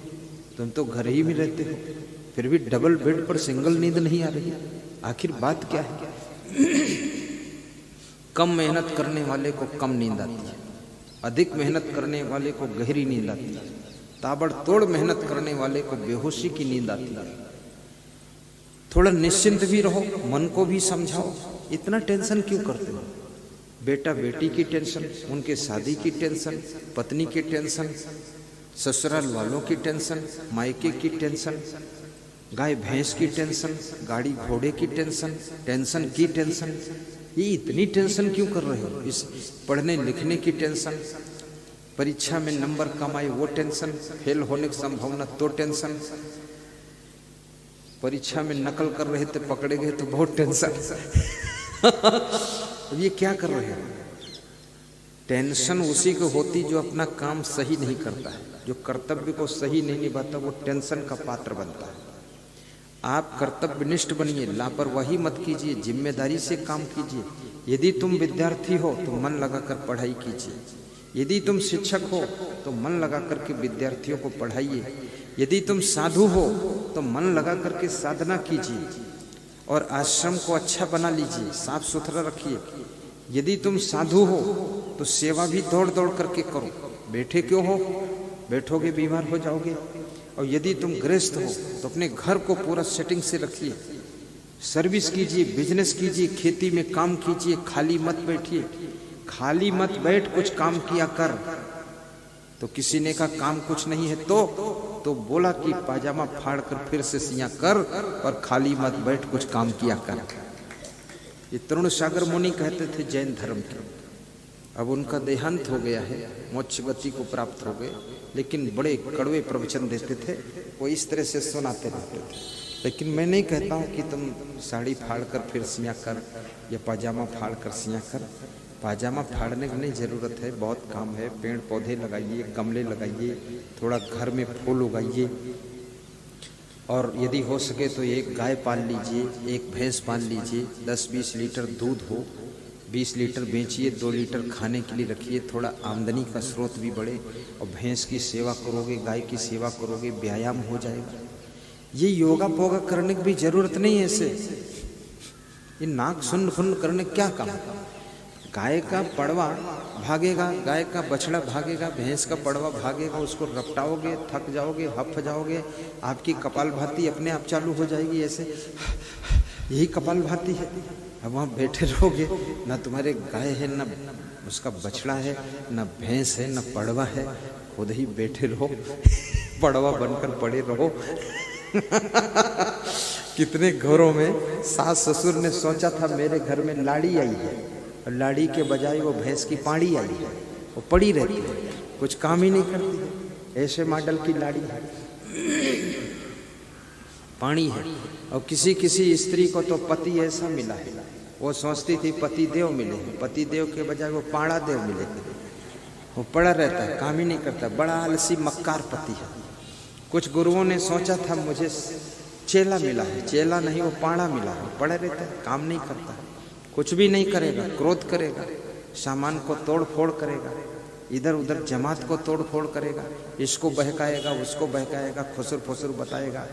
तुम तो घर ही में रहते हो, फिर भी डबल बेड पर सिंगल नींद नहीं आ रही। आखिर बात क्या है? कम मेहनत करने वाले को कम नींद आती है, अधिक मेहनत करने वाले को गहरी नींद आती है, ताबड़तोड़ मेहनत करने वाले को बेहोशी की नींद आती है। थोड़ा निश्चिंत भी रहो, मन को भी समझाओ। इतना टेंशन क्यों करते हो? बेटा बेटी की टेंशन, उनके शादी की टेंशन, पत्नी की टेंशन, ससुराल वालों की टेंशन, मायके की टेंशन, गाय भैंस की टेंशन, गाड़ी घोड़े की टेंशन, टेंशन की टेंशन। ये इतनी टेंशन क्यों कर रहे हो? इस पढ़ने लिखने की टेंशन, परीक्षा में नंबर कम आए वो टेंशन, फेल होने की संभावना तो टेंशन, परीक्षा में नकल कर रहे थे पकड़े गए तो बहुत टेंशन। ये क्या कर रहे हो? टेंशन उसी को होती जो अपना काम सही नहीं करता है, जो कर्तव्य को सही नहीं निभाता, वो टेंशन का पात्र बनता है। आप कर्तव्यनिष्ठ बनिए, लापरवाही मत कीजिए, जिम्मेदारी से काम कीजिए। यदि तुम विद्यार्थी हो तो मन लगाकर पढ़ाई कीजिए, यदि तुम शिक्षक हो तो मन लगा करके विद्यार्थियों को पढ़ाइए, यदि तुम साधु हो तो मन लगा करके साधना कीजिए और आश्रम को अच्छा बना लीजिए, साफ सुथरा रखिए। यदि तुम साधु हो तो सेवा भी दौड़ दौड़ करके करो, बैठे क्यों हो? बैठोगे बीमार हो जाओगे। और यदि तुम गृहस्थ हो तो अपने घर को पूरा सेटिंग से रखिए, सर्विस कीजिए, बिजनेस कीजिए, खेती में काम कीजिए, खाली मत बैठिए। खाली मत बैठ, कुछ काम किया कर। तो किसी ने कहा काम कुछ नहीं है तो बोला कि पाजामा फाड़ कर फिर से सिया कर, और खाली मत बैठ, कुछ काम किया कर। ये तरुण सागर मुनि कहते थे जैन धर्म के। अब उनका देहांत हो गया है, मोक्ष गति को प्राप्त हो गए, लेकिन बड़े कड़वे प्रवचन देते थे, वो इस तरह से सुनाते रहते थे। लेकिन मैं नहीं कहता हूँ कि तुम साड़ी फाड़ कर फिर सिया कर या पाजामा फाड़ कर सिया कर। पाजामा फाड़ने की नहीं ज़रूरत है, बहुत काम है। पेड़ पौधे लगाइए, गमले लगाइए, थोड़ा घर में फूल उगाइए, और यदि हो सके तो एक गाय पाल लीजिए, एक भैंस पाल लीजिए, 10-20 लीटर दूध हो, 20 लीटर बेचिए, 2 लीटर खाने के लिए रखिए, थोड़ा आमदनी का स्रोत भी बढ़े। और भैंस की सेवा करोगे, गाय की सेवा करोगे, व्यायाम हो जाएगा। ये योगा पोगा करने की भी जरूरत नहीं है। ऐसे ये नाक सुन्न फुन्न करने क्या काम? गाय का पड़वा भागेगा, गाय का बछड़ा भागेगा, भैंस का पड़वा भागेगा, उसको रपटाओगे, थक जाओगे, हफ जाओगे, आपकी कपालभाति अपने आप चालू हो जाएगी। ऐसे यही कपालभाति है। अब वहाँ बैठे रहोगे, ना तुम्हारे गाय है, ना उसका बछड़ा है, ना भैंस है, ना पड़वा है, खुद ही बैठे रहो, पड़वा बनकर पड़े रहो। कितने घरों में सास ससुर ने सोचा था मेरे घर में लाड़ी आई है, और लाड़ी के बजाय वो भैंस की पाड़ी आई है, वो पड़ी रहती है, कुछ काम ही नहीं करती है। ऐसे मॉडल की लाड़ी है, पानी है। और किसी किसी स्त्री को तो पति ऐसा मिला है, वो सोचती थी पति देव मिले, पति देव के बजाय वो पाड़ा देव मिले। वो पड़ा रहता है, काम ही नहीं करता, बड़ा आलसी मक्कार पति है। कुछ गुरुओं ने सोचा था मुझे चेला मिला है, चेला नहीं वो पाड़ा मिला है, पड़ा रहता है, काम नहीं करता, कुछ भी नहीं करेगा, क्रोध करेगा, सामान को तोड़ फोड़ करेगा, इधर उधर जमात को तोड़ फोड़ करेगा, इसको बहकाएगा उसको बहकाएगा, खुसुर फुसुर बताएगा।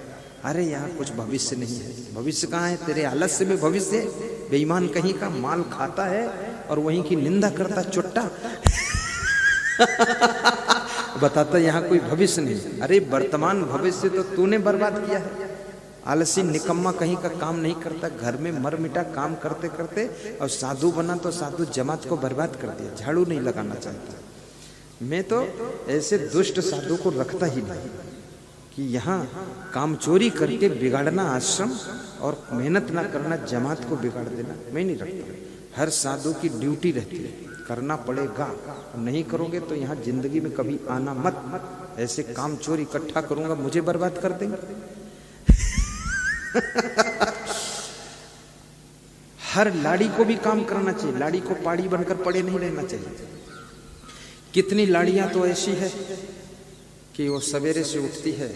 अरे यहाँ कुछ भविष्य नहीं है, भविष्य कहाँ है, तेरे आलस्य में भविष्य है। बेईमान कहीं का माल खाता है और वहीं की निंदा करता चुट्टा बताता यहाँ कोई भविष्य नहीं। अरे वर्तमान भविष्य तो तूने बर्बाद किया है। आलसी निकम्मा कहीं का काम नहीं करता, घर में मर मिटा काम करते करते, और साधु बना तो साधु जमात को बर्बाद कर दिया, झाड़ू नहीं लगाना चाहता। मैं तो ऐसे दुष्ट साधु को रखता ही नहीं कि यहाँ काम चोरी करके बिगाड़ना आश्रम और मेहनत ना करना जमात को बिगाड़ देना, मैं नहीं रखता। हर साधु की ड्यूटी रहती है, करना पड़ेगा, नहीं करोगे तो यहाँ जिंदगी में कभी आना मत। ऐसे काम चोरी इकट्ठा करूंगा मुझे बर्बाद कर देंगे। हर लाड़ी को भी काम करना चाहिए, लाड़ी को पाड़ी बनकर पड़े नहीं रहना चाहिए। कितनी लाड़ियां तो ऐसी है कि वो सवेरे से उठती है,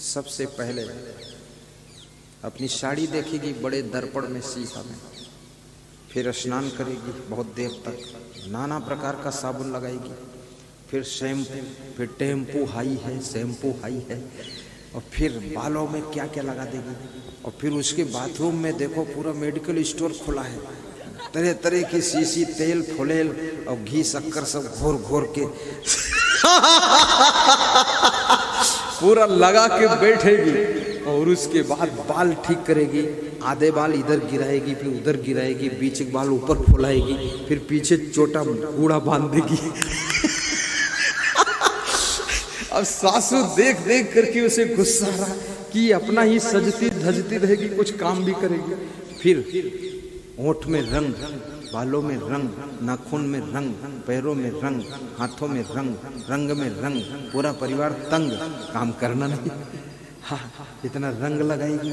सबसे पहले अपनी साड़ी देखेगी बड़े दर्पण में शीशा में, फिर स्नान करेगी बहुत देर तक, नाना प्रकार का साबुन लगाएगी, फिर शैम्पू, फिर टेम्पू हाई है, शैम्पू हाई है, और फिर बालों में क्या क्या लगा देगी। और फिर उसके बाथरूम में देखो पूरा मेडिकल स्टोर खुला है, तरह तरह की शीशी, तेल, फुलेल और घी शक्कर सब घोर घोर के पूरा लगा के बैठेगी। और उसके बाद बाल ठीक करेगी, आधे बाल इधर गिराएगी, फिर उधर गिराएगी, बीच के बाल ऊपर फुलाएगी, फिर पीछे छोटा कूड़ा बांध देगी। अब सासू देख देख करके उसे गुस्सा आ रहा कि अपना ही सजती धजती रहेगी, कुछ काम भी करेगी। फिर होंठ में रंग, बालों में रंग, नाखून में रंग, पैरों में रंग, हाथों में रंग, रंग में रंग, पूरा परिवार तंग, काम करना नहीं। हाँ, इतना रंग लगाएगी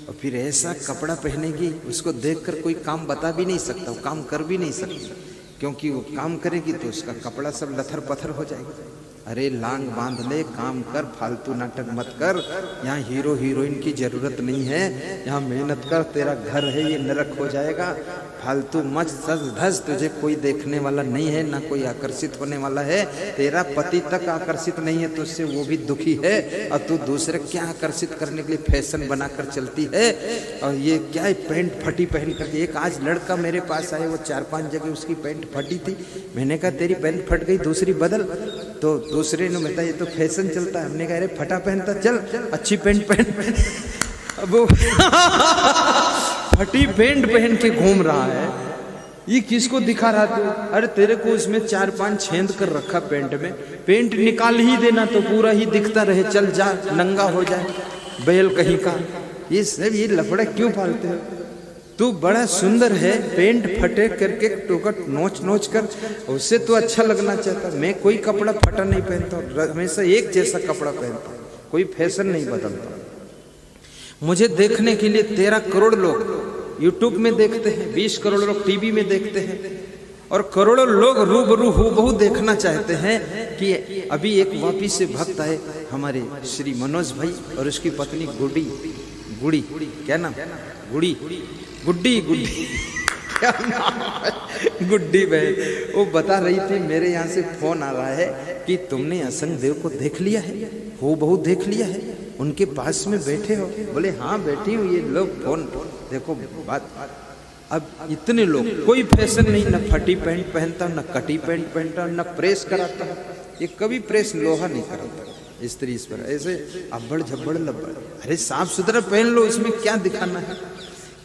और फिर ऐसा कपड़ा पहनेगी, उसको देखकर कोई काम बता भी नहीं सकता, वो काम कर भी नहीं सकता, क्योंकि वो काम करेगी तो उसका कपड़ा सब लथर पथर हो जाएगा। अरे लांग बांध ले, काम कर, फालतू नाटक मत कर। यहाँ हीरो हीरोइन की जरूरत नहीं है, यहाँ मेहनत कर, तेरा घर है ये नरक हो जाएगा। फालतू मच सज धज, तुझे कोई देखने वाला नहीं है, ना कोई आकर्षित होने वाला है। तेरा पति तक आकर्षित नहीं है, तुझसे वो भी दुखी है, और तू दूसरे क्या आकर्षित करने के लिए फैशन बनाकर चलती है। और ये क्या है, पैंट फटी पहन करके। एक आज लड़का मेरे पास आए, वो 4-5 जगह उसकी पैंट फटी थी। मैंने कहा तेरी पैंट फट गई, दूसरी बदल। तो दूसरे ने बताया ये तो फैशन चलता है। हमने कहा अरे फटा पहनता चल, अच्छी पैंट पहन। अब वो फटी पैंट पहन के घूम रहा है, ये किसको दिखा रहा तू? अरे तेरे को इसमें 4-5 छेद कर रखा पैंट में, पैंट निकाल ही देना तो पूरा ही दिखता रहे, चल जा, नंगा हो जाए, बैल कहीं का। ये सब ये लफड़ा क्यों पालते हो? तू बड़ा सुंदर है, पेंट फटे करके टोकट नोच नोच कर, उससे तो अच्छा लगना चाहता। मैं कोई कपड़ा फटा नहीं पहनता, हमेशा एक जैसा कपड़ा पहनता, कोई फैशन नहीं बदलता। मुझे देखने के लिए 13 करोड़ लोग यूट्यूब में देखते हैं, 20 करोड़ लोग टीवी में देखते हैं, और करोड़ों लोग रूबरू हूबहू देखना चाहते हैं कि अभी एक वापी से भक्त आए हमारे श्री मनोज भाई और उसकी पत्नी गुड़ी, क्या नाम? गुड्डी क्या नाम है? गुड्डी बहन। वो बता रही थी मेरे यहाँ से फोन आ रहा है कि तुमने असंग देव को देख लिया है, हूबहू देख लिया है, उनके पास में बैठे हो? बोले हाँ बैठी हूँ। ये लोग फोन देखो बात। अब इतने लोग, कोई फैशन नहीं, न फटी पैंट पहनता, न कटी पैंट पहनता, न प्रेस कराता। ये कभी प्रेस लोहा नहीं कराता स्त्री इस पर, ऐसे अब्बड़ झब्बड़ लब्बड़। अरे साफ सुथरा पहन लो, इसमें क्या दिखाना है?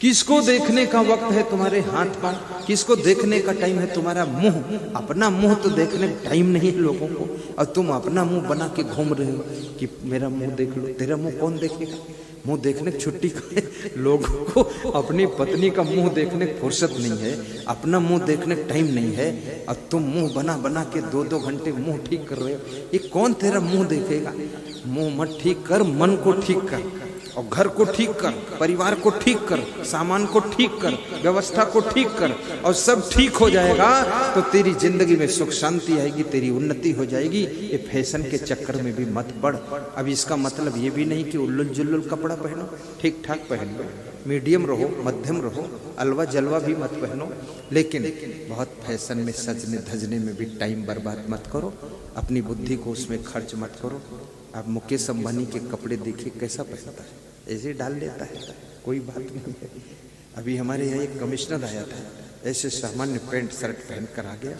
किसको देखने का वक्त है तुम्हारे हाथ पांव? किसको देखने का टाइम है तुम्हारा मुंह? अपना मुंह तो देखने टाइम नहीं है लोगों को, और तुम अपना मुंह बना के घूम रहे हो कि मेरा मुंह देख लो। तेरा मुंह कौन देखेगा? मुंह देखने की छुट्टी का लोगों को अपनी पत्नी का मुंह देखने की फुर्सत नहीं है, अपना मुंह देखने का टाइम नहीं है। अब तुम मुंह बना बना के 2-2 घंटे मुंह ठीक कर रहे हो, ये कौन तेरा मुंह देखेगा? मुंह मत ठीक कर, मन को ठीक कर और घर को ठीक कर, परिवार को ठीक कर, सामान को ठीक कर, व्यवस्था को ठीक कर और सब ठीक हो जाएगा तो तेरी जिंदगी में सुख शांति आएगी, तेरी उन्नति हो जाएगी। ये फैशन के चक्कर में भी मत पड़। अब इसका मतलब ये भी नहीं कि उल्लुल जुल्लुल कपड़ा पहनो, ठीक ठाक पहन लो, मीडियम रहो, मध्यम रहो, अलवा जलवा भी मत पहनो, लेकिन बहुत फैशन में सजने धजने में भी टाइम बर्बाद मत करो, अपनी बुद्धि को उसमें खर्च मत करो। आप मुकेश अंबानी के कपड़े देखिए कैसा पहनता है, ऐसे डाल लेता है, कोई बात नहीं है। अभी हमारे यहाँ एक कमिश्नर आया था, ऐसे सामान्य पैंट शर्ट पहन कर आ गया।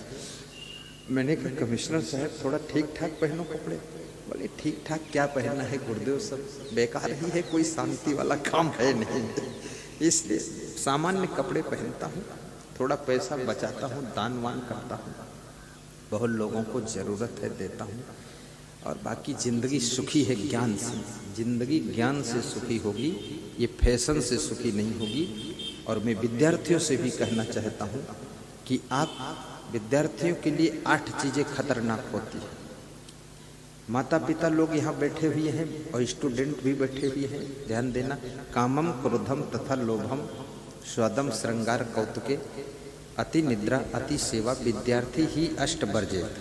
मैंने कहा कमिश्नर साहब थोड़ा ठीक ठाक पहनो कपड़े। बोले ठीक ठाक क्या पहनना है गुरुदेव, सब बेकार ही है, कोई शांति वाला काम है नहीं, इसलिए सामान्य कपड़े पहनता हूँ, थोड़ा पैसा बचाता हूँ, दान वान करता हूँ, बहुत लोगों को जरूरत है देता हूँ, और बाकी जिंदगी सुखी है ज्ञान से। जिंदगी ज्ञान से सुखी होगी, ये फैशन से सुखी नहीं होगी। और मैं विद्यार्थियों से भी कहना चाहता हूँ कि आप विद्यार्थियों के लिए 8 चीजें खतरनाक होती हैं। माता पिता लोग यहाँ बैठे हुए हैं और स्टूडेंट भी बैठे हुए हैं, ध्यान देना। कामम क्रोधम तथा लोभम स्वदम श्रृंगार कौतुके अति निद्रा अति सेवा विद्यार्थी ही अष्ट वर्जेत।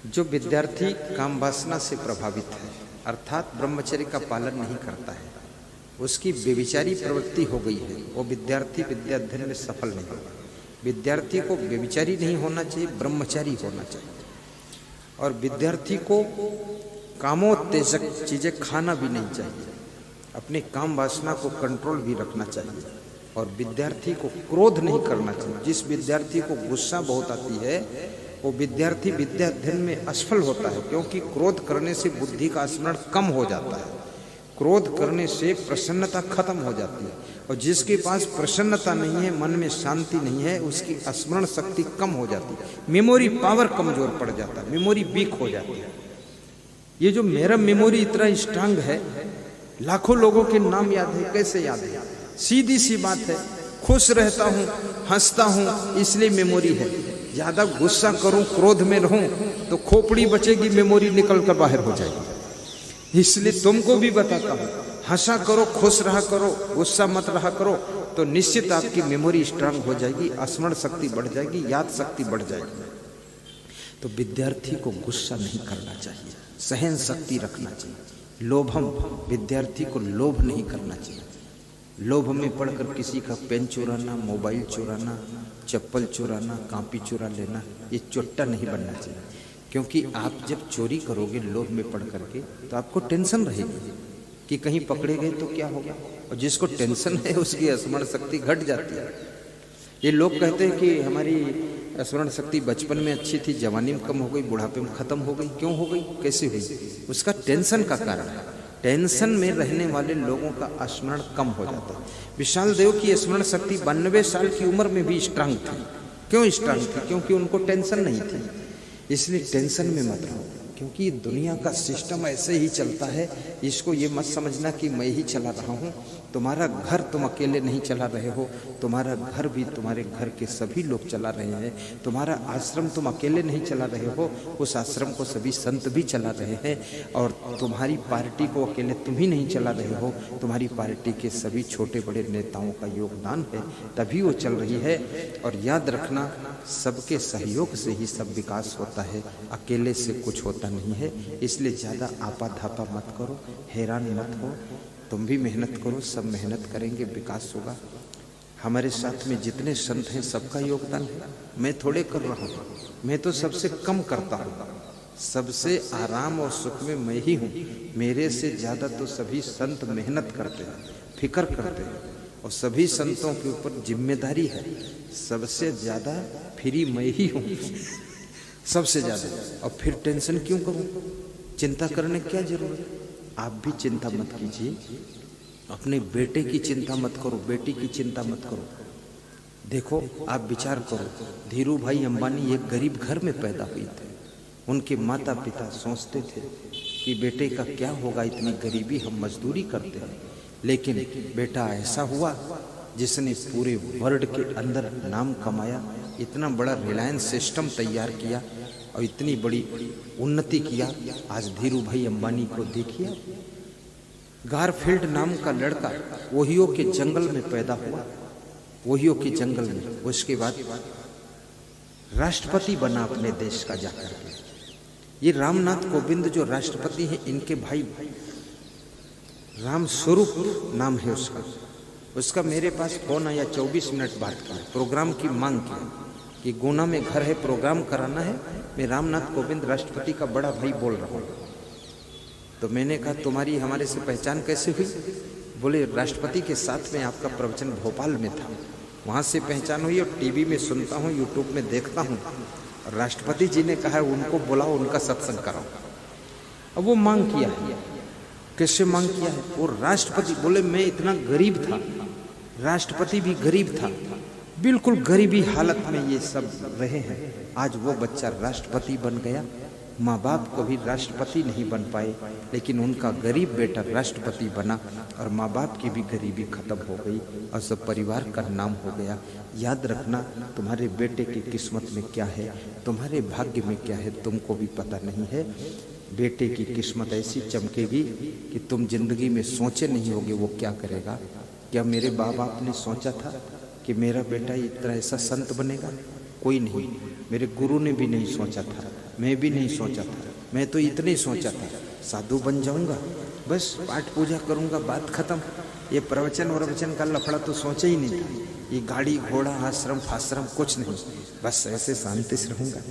जो विद्यार्थी काम वासना से प्रभावित है अर्थात ब्रह्मचर्य का पालन नहीं करता है, उसकी व्यभिचारी प्रवृत्ति हो गई है, वो विद्यार्थी विद्या अध्ययन में सफल नहीं होगा। विद्यार्थी को व्यभिचारी नहीं होना चाहिए, ब्रह्मचारी होना चाहिए। और विद्यार्थी को कामोत्तेजक चीजें खाना भी नहीं चाहिए, अपने काम वासना को कंट्रोल भी रखना चाहिए। और विद्यार्थी को क्रोध नहीं करना चाहिए। जिस विद्यार्थी को गुस्सा बहुत आती है वो विद्यार्थी विद्या अध्ययन में असफल होता है, क्योंकि क्रोध करने से बुद्धि का स्मरण कम हो जाता है, क्रोध करने से प्रसन्नता खत्म हो जाती है। और जिसके पास प्रसन्नता नहीं है, मन में शांति नहीं है, उसकी स्मरण शक्ति कम हो जाती है, मेमोरी पावर कमजोर पड़ जाता है, मेमोरी वीक हो जाती है। ये जो मेरा मेमोरी इतना स्ट्रांग है, लाखों लोगों के नाम याद है, कैसे याद है? सीधी सी बात है, खुश रहता हूँ, हंसता हूँ, इसलिए मेमोरी है। ज्यादा गुस्सा करूं, क्रोध में रहूं तो खोपड़ी बचेगी, मेमोरी निकल कर बाहर हो जाएगी। इसलिए तुमको भी बताता हूं, हंसा करो, खुश रहा करो, गुस्सा मत रहा करो, तो निश्चित आपकी मेमोरी स्ट्रांग हो जाएगी, स्मरण शक्ति बढ़ जाएगी, याद शक्ति बढ़ जाएगी। तो विद्यार्थी को गुस्सा नहीं करना चाहिए, सहन शक्ति रखना चाहिए। लोभम, विद्यार्थी को लोभ नहीं करना चाहिए। लोभ में पढ़कर किसी का पेन चुराना, मोबाइल चुराना, चप्पल चुराना, कॉपी चुरा लेना, ये चोट्टा नहीं बनना चाहिए। क्योंकि आप जब चोरी करोगे लोभ में पढ़ करके तो आपको टेंशन रहेगी कि कहीं पकड़े गए तो क्या होगा। और जिसको टेंशन है उसकी स्मरण शक्ति घट जाती है। ये लोग कहते हैं कि हमारी स्मरण शक्ति बचपन में अच्छी थी, जवानी में कम हो गई, बुढ़ापे में खत्म हो गई। क्यों हो गई, कैसे हुई? उसका टेंशन का कारण है। टेंशन में रहने वाले लोगों का स्मरण कम हो जाता है। विशाल देव की स्मरण शक्ति 92 साल की उम्र में भी स्ट्रांग थी। क्यों स्ट्रांग थी? क्योंकि उनको टेंशन नहीं थी। इसलिए टेंशन में मत रहो, क्योंकि दुनिया का सिस्टम ऐसे ही चलता है। इसको ये मत समझना कि मैं ही चला रहा हूँ। तुम्हारा घर तुम अकेले नहीं चला रहे हो, तुम्हारा घर भी तुम्हारे घर के सभी लोग चला रहे हैं। तुम्हारा आश्रम तुम अकेले नहीं चला रहे हो, उस आश्रम को सभी संत भी चला रहे हैं। और तुम्हारी पार्टी को अकेले तुम ही नहीं चला रहे हो, तुम्हारी पार्टी के सभी छोटे बड़े नेताओं का योगदान है, तभी वो चल रही है। और याद रखना, सबके सहयोग से ही सब विकास होता है, अकेले से कुछ होता नहीं है। इसलिए ज़्यादा आपा धापा मत करो, हैरान मत हो। तुम भी मेहनत करो, सब मेहनत करेंगे, विकास होगा। हमारे साथ में जितने संत हैं सबका योगदान है। मैं थोड़े कर रहा हूँ, मैं तो सबसे कम करता हूँ। सबसे आराम और सुख में मैं ही हूँ। मेरे से ज़्यादा तो सभी संत मेहनत करते हैं, फिक्र करते हैं, और सभी संतों के ऊपर जिम्मेदारी है। सबसे ज़्यादा फ्री मैं ही हूँ, सबसे ज़्यादा। और फिर टेंशन क्यों करूँ? चिंता करने क्या जरूरत? आप भी चिंता मत कीजिए। अपने बेटे की चिंता मत करो, बेटी की चिंता मत करो। देखो, आप विचार करो, धीरू भाई अंबानी एक गरीब घर में पैदा हुए थे। उनके माता पिता सोचते थे कि बेटे का क्या होगा, इतनी गरीबी, हम मजदूरी करते हैं। लेकिन बेटा ऐसा हुआ जिसने पूरे वर्ल्ड के अंदर नाम कमाया, इतना बड़ा रिलायंस सिस्टम तैयार किया और इतनी बड़ी उन्नति किया। आज धीरू भाई अंबानी को देखिए, गारफील्ड नाम का लड़का ओहियो के जंगल में पैदा हुआ, ओहियो के जंगल में, उसके बाद राष्ट्रपति बना अपने देश का जाकर के। ये रामनाथ कोविंद जो राष्ट्रपति हैं, इनके भाई राम स्वरूप नाम है उसका मेरे पास फोन आया, 24 मिनट बात किया, प्रोग्राम की मांग की कि गुना में घर है, प्रोग्राम कराना है, मैं रामनाथ कोविंद राष्ट्रपति का बड़ा भाई बोल रहा हूँ। तो मैंने कहा तुम्हारी हमारे से पहचान कैसे हुई? बोले राष्ट्रपति के साथ में आपका प्रवचन भोपाल में था, वहाँ से पहचान हुई और टीवी में सुनता हूँ, यूट्यूब में देखता हूँ, और राष्ट्रपति जी ने कहा उनको बुलाओ, उनका सत्संग कराओ। अब वो मांग किया है, कैसे मांग किया है? वो राष्ट्रपति बोले मैं इतना गरीब था, राष्ट्रपति भी गरीब था, बिल्कुल गरीबी हालत में ये सब रहे हैं, आज वो बच्चा राष्ट्रपति बन गया। माँ बाप कभी राष्ट्रपति नहीं बन पाए, लेकिन उनका गरीब बेटा राष्ट्रपति बना और माँ बाप की भी गरीबी खत्म हो गई और सब परिवार का नाम हो गया। याद रखना, तुम्हारे बेटे की किस्मत में क्या है, तुम्हारे भाग्य में क्या है, तुमको भी पता नहीं है। बेटे की किस्मत ऐसी चमकेगी कि तुम जिंदगी में सोचे नहीं होगे वो क्या करेगा। क्या मेरे बाप बाप ने सोचा था कि मेरा बेटा इतना ऐसा संत बनेगा? कोई नहीं, मेरे गुरु ने भी नहीं सोचा था, मैं भी नहीं सोचा था। मैं तो इतने ही सोचा था साधु बन जाऊंगा, बस पाठ पूजा करूंगा, बात खत्म। ये प्रवचन वचन का लफड़ा तो सोचा ही नहीं था। ये गाड़ी घोड़ा आश्रम फाश्रम कुछ नहीं, बस ऐसे शांति से रहूंगा।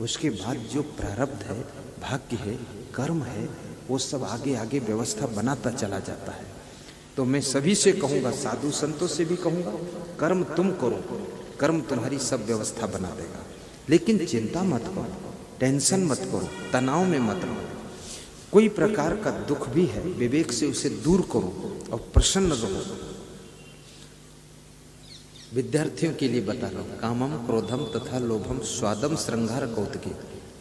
उसके बाद जो प्रारब्ध है, भाग्य है, कर्म है, वो सब आगे आगे व्यवस्था बनाता चला जाता है। तो मैं सभी से कहूँगा, साधु संतों से भी कहूँगा, कर्म तुम करो, कर्म तुम्हारी सब व्यवस्था बना देगा। लेकिन चिंता मत करो, टेंशन मत करो, तनाव में मत रहो। कोई प्रकार का दुख भी है, विवेक से उसे दूर करो और प्रसन्न रहो। विद्यार्थियों के लिए बता रहा हूँ, कामम क्रोधम तथा लोभम स्वादम श्रृंगार कौतुके।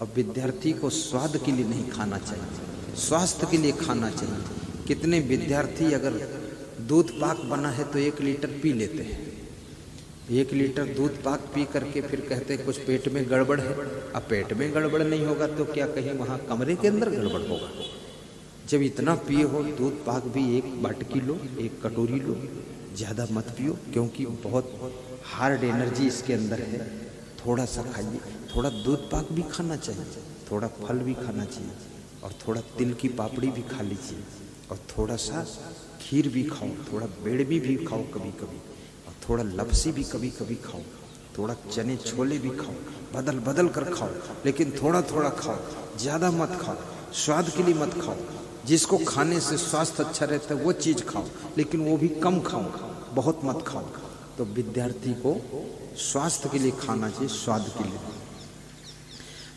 अब विद्यार्थी को स्वाद के लिए नहीं खाना चाहिए, स्वास्थ्य के लिए खाना चाहिए। कितने विद्यार्थी अगर दूध पाक बना है तो 1 लीटर पी लेते हैं, 1 लीटर दूध पाक पी करके फिर कहते हैं कुछ पेट में गड़बड़ है। अब पेट में गड़बड़ नहीं होगा तो क्या कहीं वहाँ कमरे के अंदर गड़बड़ होगा? जब इतना पिए हो दूध पाक भी 1 बाटकी लो, 1 कटोरी लो, ज़्यादा मत पियो, क्योंकि बहुत हार्ड एनर्जी इसके अंदर है। थोड़ा सा खाइए, थोड़ा दूध पाक भी खाना चाहिए, थोड़ा फल भी खाना चाहिए, और थोड़ा तिल की पापड़ी भी खा लीजिए, और थोड़ा सा खीर भी खाओ, थोड़ा बेड़मी भी खाओ कभी कभी, और थोड़ा लपसी भी कभी कभी खाओ, थोड़ा चने छोले भी खाओ, बदल बदल कर खाओ, लेकिन थोड़ा थोड़ा खाओ, ज़्यादा मत खाओ, स्वाद के लिए मत खाओ। जिसको खाने से स्वास्थ्य अच्छा रहता है वो चीज़ खाओ, लेकिन वो भी कम खाओ, बहुत मत खाओ। तो विद्यार्थी को स्वास्थ्य के लिए खाना चाहिए, स्वाद के लिए।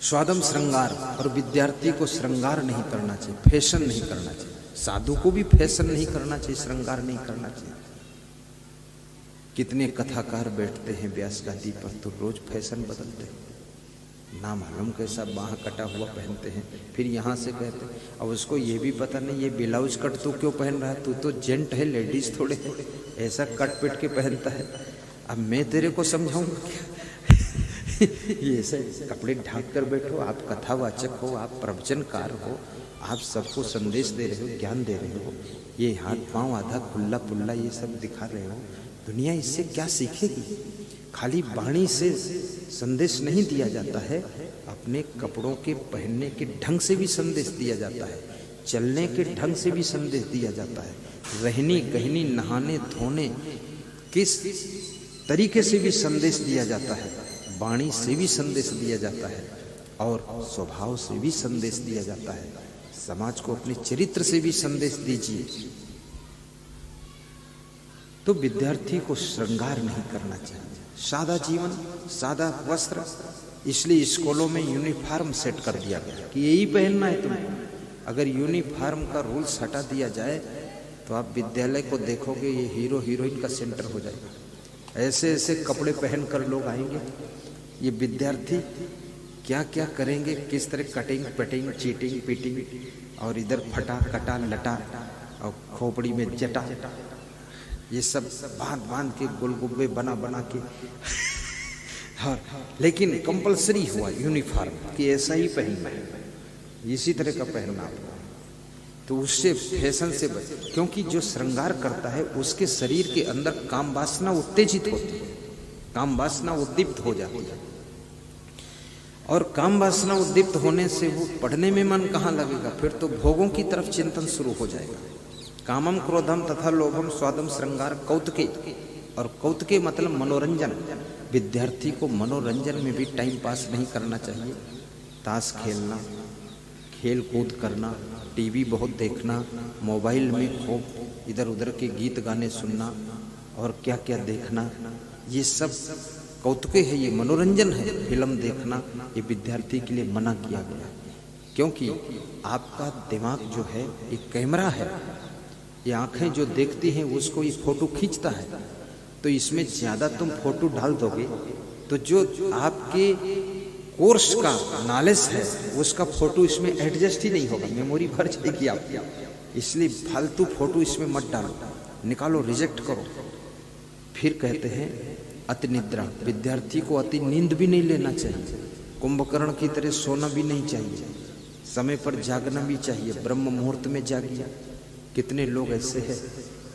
स्वादम श्रृंगार, और विद्यार्थी को श्रृंगार नहीं करना चाहिए, फैशन नहीं करना चाहिए। साधु को भी फैशन नहीं करना चाहिए, श्रृंगार नहीं करना चाहिए। कितने कथाकार बैठते हैं व्यास गादी पर तो रोज फैशन बदलते हैं, ना मालूम कैसा बाह कटा हुआ पहनते हैं, फिर यहाँ से कहते हैं। अब उसको ये भी पता नहीं ये ब्लाउज कट तो क्यों पहन रहा है, तू तो जेंट है, लेडीज थोड़े ऐसा कट पिट के पहनता है। अब मैं तेरे को समझाऊंगा क्या? ये ऐसे कपड़े ढाक कर बैठो, आप कथावाचक हो, आप प्रवचनकार हो, आप सबको संदेश दे रहे हो, ज्ञान दे रहे हो, ये हाथ पांव आधा खुल्ला पुल्ला ये सब दिखा रहे हो, दुनिया इससे क्या सीखेगी? खाली वाणी से संदेश नहीं दिया जाता है, अपने कपड़ों के पहनने के ढंग से भी संदेश दिया जाता है, चलने के ढंग से भी संदेश दिया जाता है, रहनी कहनी नहाने धोने किस तरीके से भी संदेश दिया जाता है, वाणी से भी संदेश दिया जाता है, और स्वभाव से भी संदेश दिया जाता है। समाज को अपने चरित्र से भी संदेश दीजिए। तो विद्यार्थी को श्रृंगार नहीं करना चाहिए, सादा जीवन, सादा वस्त्र। इसलिए स्कूलों में यूनिफॉर्म सेट कर दिया गया कि यही पहनना है तुमको। अगर यूनिफॉर्म का रूल्स हटा दिया जाए तो आप विद्यालय को देखोगे ये हीरो हीरोइन का सेंटर हो जाएगा। ऐसे ऐसे कपड़े पहन कर लोग आएंगे। ये विद्यार्थी क्या क्या करेंगे, किस तरह कटिंग पटिंग चीटिंग पीटिंग, और इधर फटा कटा लटा और खोपड़ी में जटा, ये सब बांध बांध के गोलगुब्बे बना बना के हाँ, लेकिन कंपलसरी हुआ यूनिफॉर्म कि ऐसा ही पहनना है, इसी तरह का पहनना होगा। तो उससे फैशन से बच, क्योंकि जो श्रृंगार करता है उसके शरीर के अंदर काम वासना उत्तेजित होती है, काम वासना उद्दीप्त हो जाती है, और काम वासना उद्दीप्त होने से वो पढ़ने में मन कहाँ लगेगा, फिर तो भोगों की तरफ चिंतन शुरू हो जाएगा। कामम क्रोधम तथा लोभम स्वादम श्रृंगार कौतुके, और कौतुके मतलब मनोरंजन। विद्यार्थी को मनोरंजन में भी टाइम पास नहीं करना चाहिए। ताश खेलना, खेल कूद करना, टीवी बहुत देखना, मोबाइल में खूब इधर उधर के गीत गाने सुनना और क्या क्या देखना, ये सब कौतुके है, ये मनोरंजन है। फिल्म देखना ये विद्यार्थी के लिए मना किया गया, क्योंकि आपका दिमाग जो है एक कैमरा है, ये आंखें जो देखती हैं उसको ये फोटो खींचता है, तो इसमें ज्यादा तुम फोटो डाल दोगे तो जो आपके कोर्स का नॉलेज है उसका फोटो इसमें एडजस्ट ही नहीं होगा, मेमोरी भर जाएगी आपकी। इसलिए फालतू फोटो इसमें मत डालो, निकालो, रिजेक्ट करो। फिर कहते हैं अति निद्रा, विद्यार्थी को अति नींद भी नहीं लेना चाहिए, कुंभकर्ण की तरह सोना भी नहीं चाहिए, समय पर जागना भी चाहिए, ब्रह्म मुहूर्त में जागिए। कितने लोग ऐसे हैं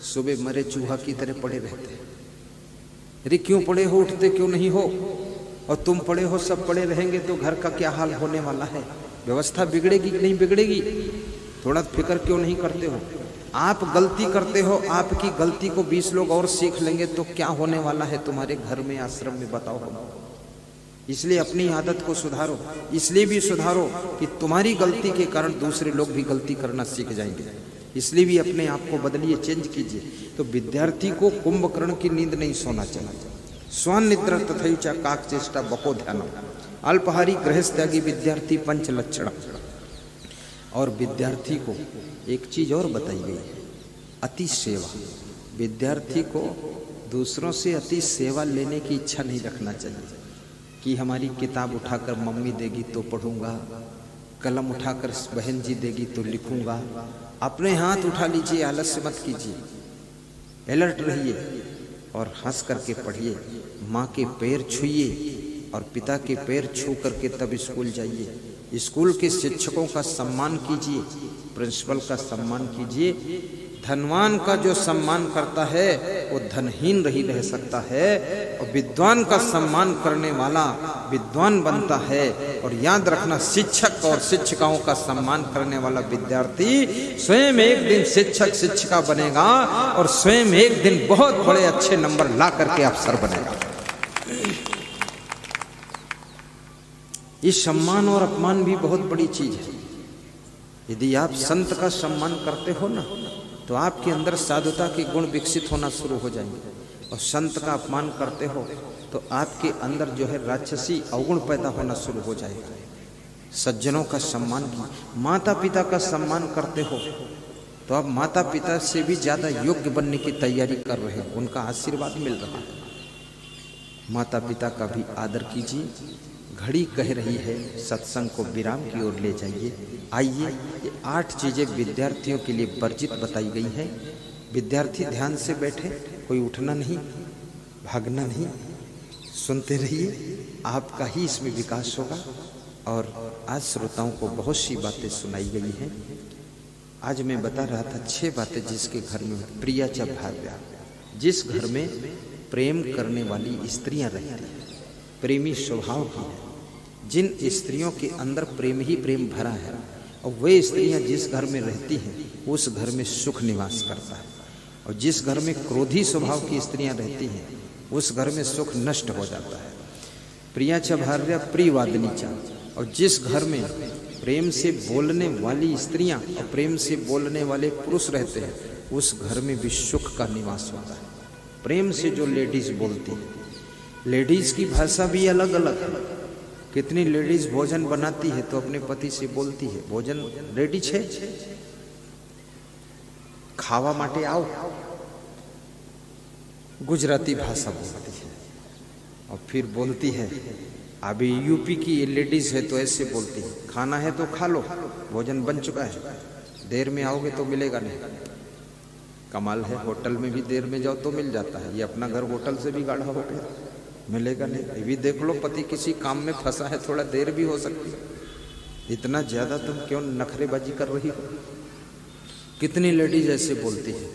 सुबह मरे चूहा की तरह पड़े रहते हैं। अरे क्यों पड़े हो, उठते क्यों नहीं हो? और तुम पड़े हो, सब पड़े रहेंगे तो घर का क्या हाल होने वाला है? व्यवस्था बिगड़ेगी कि नहीं बिगड़ेगी? थोड़ा फिक्र क्यों नहीं करते हो? आप गलती करते हो, आपकी गलती को 20 लोग और सीख लेंगे तो क्या होने वाला है तुम्हारे घर में, आश्रम में, बताओ हम। इसलिए अपनी आदत को सुधारो, इसलिए भी सुधारो कि तुम्हारी गलती के कारण दूसरे लोग भी गलती करना सीख जाएंगे। इसलिए भी अपने आप को बदलिए, चेंज कीजिए। तो विद्यार्थी को कुंभकर्ण की नींद नहीं सोना चाहिए। स्वान निद्रा तथैचा काक चेष्टा बको ध्यान, अल्पहारी गृहस्थ्यागी विद्यार्थी पंच लक्षण। और विद्यार्थी को एक चीज और बताई गई है, अति सेवा। विद्यार्थी को दूसरों से अति सेवा लेने की इच्छा नहीं रखना चाहिए कि हमारी किताब उठाकर मम्मी देगी तो पढ़ूंगा, कलम उठाकर बहन जी देगी तो लिखूंगा। अपने हाथ उठा लीजिए, आलस्य मत कीजिए, अलर्ट रहिए और हंस करके पढ़िए। माँ के पैर छूइए और पिता के पैर छू करके तब स्कूल जाइए। स्कूल के शिक्षकों का सम्मान कीजिए, प्रिंसिपल का सम्मान कीजिए। धनवान का जो सम्मान करता है वो धनहीन नहीं रह सकता है, और विद्वान का सम्मान करने वाला विद्वान बनता है। और याद रखना, शिक्षक और शिक्षिकाओं का सम्मान करने वाला विद्यार्थी स्वयं एक दिन शिक्षक शिक्षिका बनेगा और स्वयं एक दिन बहुत बड़े अच्छे नंबर ला करके अफसर बनेगा। ये सम्मान और अपमान भी बहुत बड़ी चीज है। यदि आप संत का सम्मान करते हो ना, तो आपके अंदर साधुता के गुण विकसित होना शुरू हो जाएंगे। और संत का अपमान करते हो तो आपके अंदर जो है राक्षसी अवगुण पैदा होना शुरू हो जाएगा। सज्जनों का सम्मान की, माता पिता का सम्मान करते हो तो आप माता पिता से भी ज्यादा योग्य बनने की तैयारी कर रहे हो, उनका आशीर्वाद मिल रहा है। माता पिता का भी आदर कीजिए। घड़ी कह रही है सत्संग को विराम की ओर ले जाइए। आइए, ये 8 चीजें विद्यार्थियों के लिए वर्जित बताई गई है। विद्यार्थी ध्यान से बैठे, कोई उठना नहीं, भागना नहीं, सुनते रहिए, आपका ही इसमें विकास होगा। और आज श्रोताओं को बहुत सी बातें सुनाई गई हैं। आज मैं बता रहा था 6 बातें जिसके घर में प्रिया च भाव्या, जिस घर में प्रेम करने वाली स्त्रियां रहती हैं, प्रेमी स्वभाव की है, जिन स्त्रियों के अंदर प्रेम ही प्रेम भरा है, और वे स्त्रियां जिस घर में रहती हैं उस घर में सुख निवास करता है। और जिस घर में क्रोधी स्वभाव की स्त्रियां रहती हैं उस घर में सुख नष्ट हो जाता है। प्रिया च भार्या प्रियवादिनी च। और जिस घर में प्रेम से बोलने वाली स्त्रियां और प्रेम से बोलने वाले पुरुष रहते हैं उस घर में भी सुख का निवास होता है। प्रेम से जो लेडीज बोलती है, लेडीज की भाषा भी अलग अलग है। कितनी लेडीज भोजन बनाती है तो अपने पति से बोलती है, भोजन रेडी छे, खावा माटे आओ, गुजराती भाषा बोलती है। और फिर बोलती है अभी यूपी की लेडीज है तो ऐसे बोलती है, खाना है तो खा लो, भोजन बन चुका है, देर में आओगे तो मिलेगा नहीं। कमाल है, होटल में भी देर में जाओ तो मिल जाता है, ये अपना घर होटल से भी गाढ़ा हो गया, मिलेगा नहीं। ये भी देख लो, पति किसी काम में फंसा है, थोड़ा देर भी हो सकती है, इतना ज्यादा तुम क्यों नखरेबाजी कर रही हो। कितनी लेडीज ऐसे बोलती है,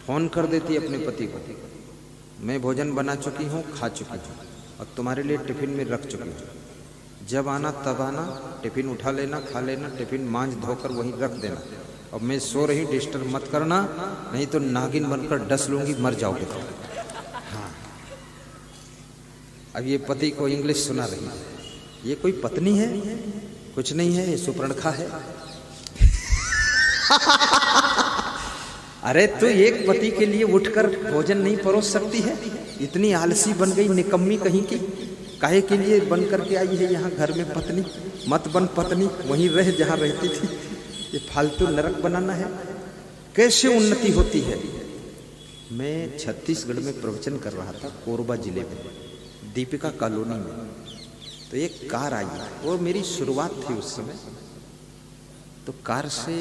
फोन कर देती है अपने पति को, मैं भोजन बना चुकी हूँ, खा चुकी हूँ और तुम्हारे लिए टिफिन में रख चुकी हूँ, जब आना तब आना, टिफिन उठा लेना, खा लेना, टिफिन मांझ धोकर वहीं रख देना, और मैं सो रही डिस्टर्ब मत करना, नहीं तो नागिन बनकर डस लूंगी, मर जाओगे तो। हाँ, अब ये पति को इंग्लिश सुना रही है, ये कोई पत्नी है? कुछ नहीं है, ये सुपर्णखा है। अरे तो एक पति के लिए उठकर भोजन नहीं परोस सकती है? इतनी आलसी बन गई, निकम्मी कहीं की, काहे के लिए बन करके आई है यहाँ घर में पत्नी? मत बन पत्नी, वहीं रह जहाँ रहती थी, ये फालतू नरक बनाना है। कैसे उन्नति होती है? मैं छत्तीसगढ़ में प्रवचन कर रहा था, कोरबा जिले में, दीपिका कॉलोनी में, तो एक कार आई, वो मेरी शुरुआत थी उस समय। तो कार से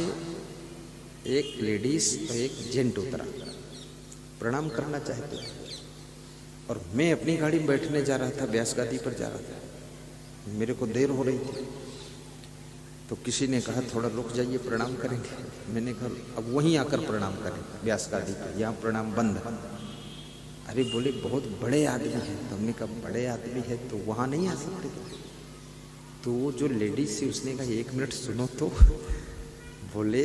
एक लेडीज और एक जेंट उतरा, प्रणाम करना चाहते थे, और मैं अपनी गाड़ी में बैठने जा रहा था, व्यास गादी पर जा रहा था, मेरे को देर हो रही थी। तो किसी ने कहा थोड़ा रुक जाइए, प्रणाम करेंगे। मैंने कहा अब वहीं आकर प्रणाम करें, व्यास गादी पर, यहाँ प्रणाम बंद। अरे बोले बहुत बड़े आदमी हैं। तो हमने कहा बड़े आदमी है तो वहाँ नहीं आ सकते? तो वो जो लेडीज थी उसने कहा 1 मिनट सुनो तो। बोले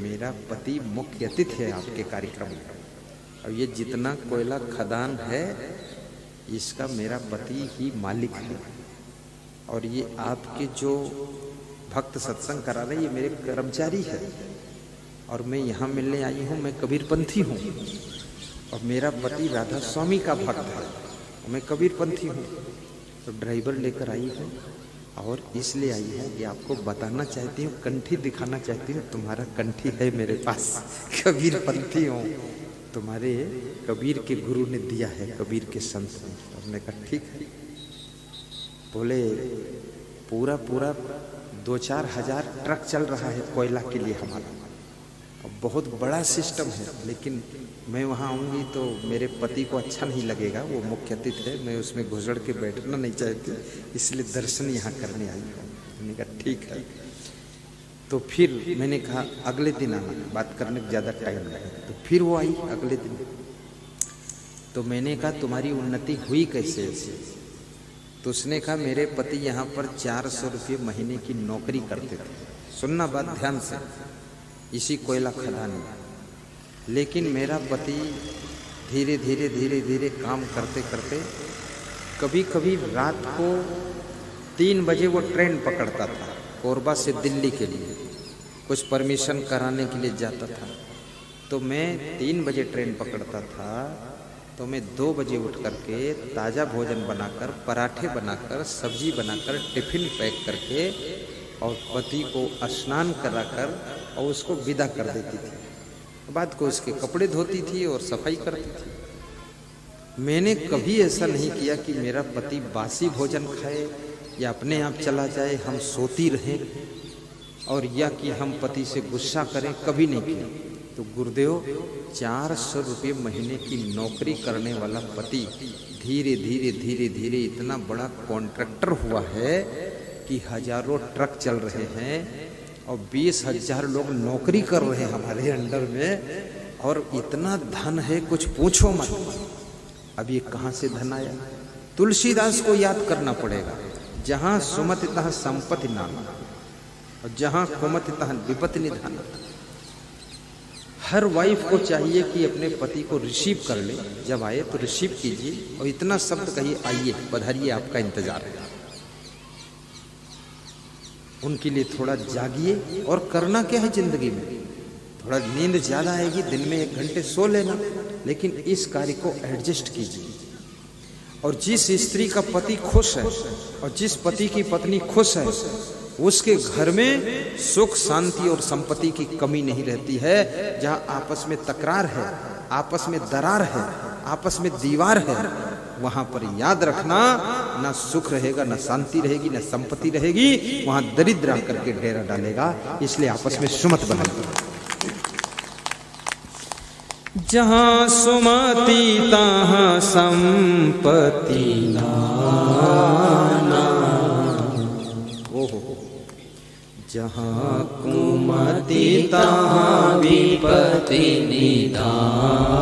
मेरा पति मुख्य अतिथि है आपके कार्यक्रम में, और ये जितना कोयला खदान है इसका मेरा पति ही मालिक है, और ये आपके जो भक्त सत्संग करा रहे ये मेरे कर्मचारी है, और मैं यहाँ मिलने आई हूँ, मैं कबीरपंथी हूँ, और मेरा पति राधा स्वामी का भक्त है, और मैं कबीरपंथी हूँ। तो ड्राइवर लेकर आई हूँ, और इसलिए आई है कि आपको बताना चाहती हूँ, कंठी दिखाना चाहती हूँ, तुम्हारा कंठी है मेरे पास, कबीरपंथी हूँ, तुम्हारे कबीर के गुरु ने दिया है, कबीर के संत ने। हमने कहा ठीक है। बोले पूरा 2-4 हजार ट्रक चल रहा है कोयला के लिए हमारा, और बहुत बड़ा सिस्टम है, लेकिन मैं वहाँ आऊँगी तो मेरे पति को अच्छा नहीं लगेगा, वो मुख्य अतिथि है, मैं उसमें घुसड़ के बैठना नहीं चाहती, इसलिए दर्शन यहाँ करने आई हूँ। मैंने कहा ठीक है। तो फिर मैंने कहा अगले दिन आना, बात करने में ज़्यादा टाइम लगे। तो फिर वो आई अगले दिन। तो मैंने कहा तुम्हारी उन्नति हुई कैसे ऐसे? तो उसने कहा मेरे पति यहाँ पर 400 रुपये महीने की नौकरी करते थे, सुनना बात ध्यान से, इसी कोयला खदान में। लेकिन मेरा पति धीरे धीरे काम करते करते कभी कभी रात को 3 बजे वो ट्रेन पकड़ता था कोरबा से दिल्ली के लिए, कुछ परमिशन कराने के लिए जाता था। तो मैं 3 बजे ट्रेन पकड़ता था, तो मैं 2 बजे उठ करके ताज़ा भोजन बनाकर, पराठे बनाकर, सब्जी बनाकर, टिफिन पैक करके, और पति को स्नान कराकर और उसको विदा कर देती थी। बाद को उसके कपड़े धोती थी और सफाई करती थी। मैंने कभी ऐसा नहीं किया कि मेरा पति बासी भोजन खाए या अपने आप चला जाए, हम सोती रहें, और या कि हम पति से गुस्सा करें, कभी नहीं किया। तो गुरुदेव 400 रुपये महीने की नौकरी करने वाला पति धीरे धीरे इतना बड़ा कॉन्ट्रैक्टर हुआ है कि हजारों ट्रक चल रहे हैं, और 20,000 लोग नौकरी कर रहे हैं हमारे अंडर में, और इतना धन है कुछ पूछो मत। अब ये कहाँ से धन आया? तुलसीदास को याद करना पड़ेगा, जहाँ सुमति तहाँ संपत्ति नाना, और जहाँ कुमति तहाँ विपत्ति निधान। हर वाइफ को चाहिए कि अपने पति को रिसीव कर ले, जब आए तो रिसीव कीजिए, और इतना शब्द कहिए आइए पधारिए, आपका इंतजार है। उनके लिए थोड़ा जागिए, और करना क्या है जिंदगी में, थोड़ा नींद ज्यादा आएगी, दिन में 1 घंटे सो लेना, लेकिन इस कार्य को एडजस्ट कीजिए। और जिस स्त्री का पति खुश है और जिस पति की पत्नी खुश है, उसके घर में सुख शांति और संपत्ति की कमी नहीं रहती है। जहाँ आपस में तकरार है, आपस में दरार है, आपस में दीवार है, वहां पर याद रखना ना सुख रहेगा, ना शांति रहेगी, ना संपत्ति रहेगी, वहां दरिद्र आकर के डेरा डालेगा। इसलिए आपस में सुमत बनाइए। जहां सुमति तहां संपत्ति नाना। ओहो, जहां कुमति तहां विपत्ति निधाना।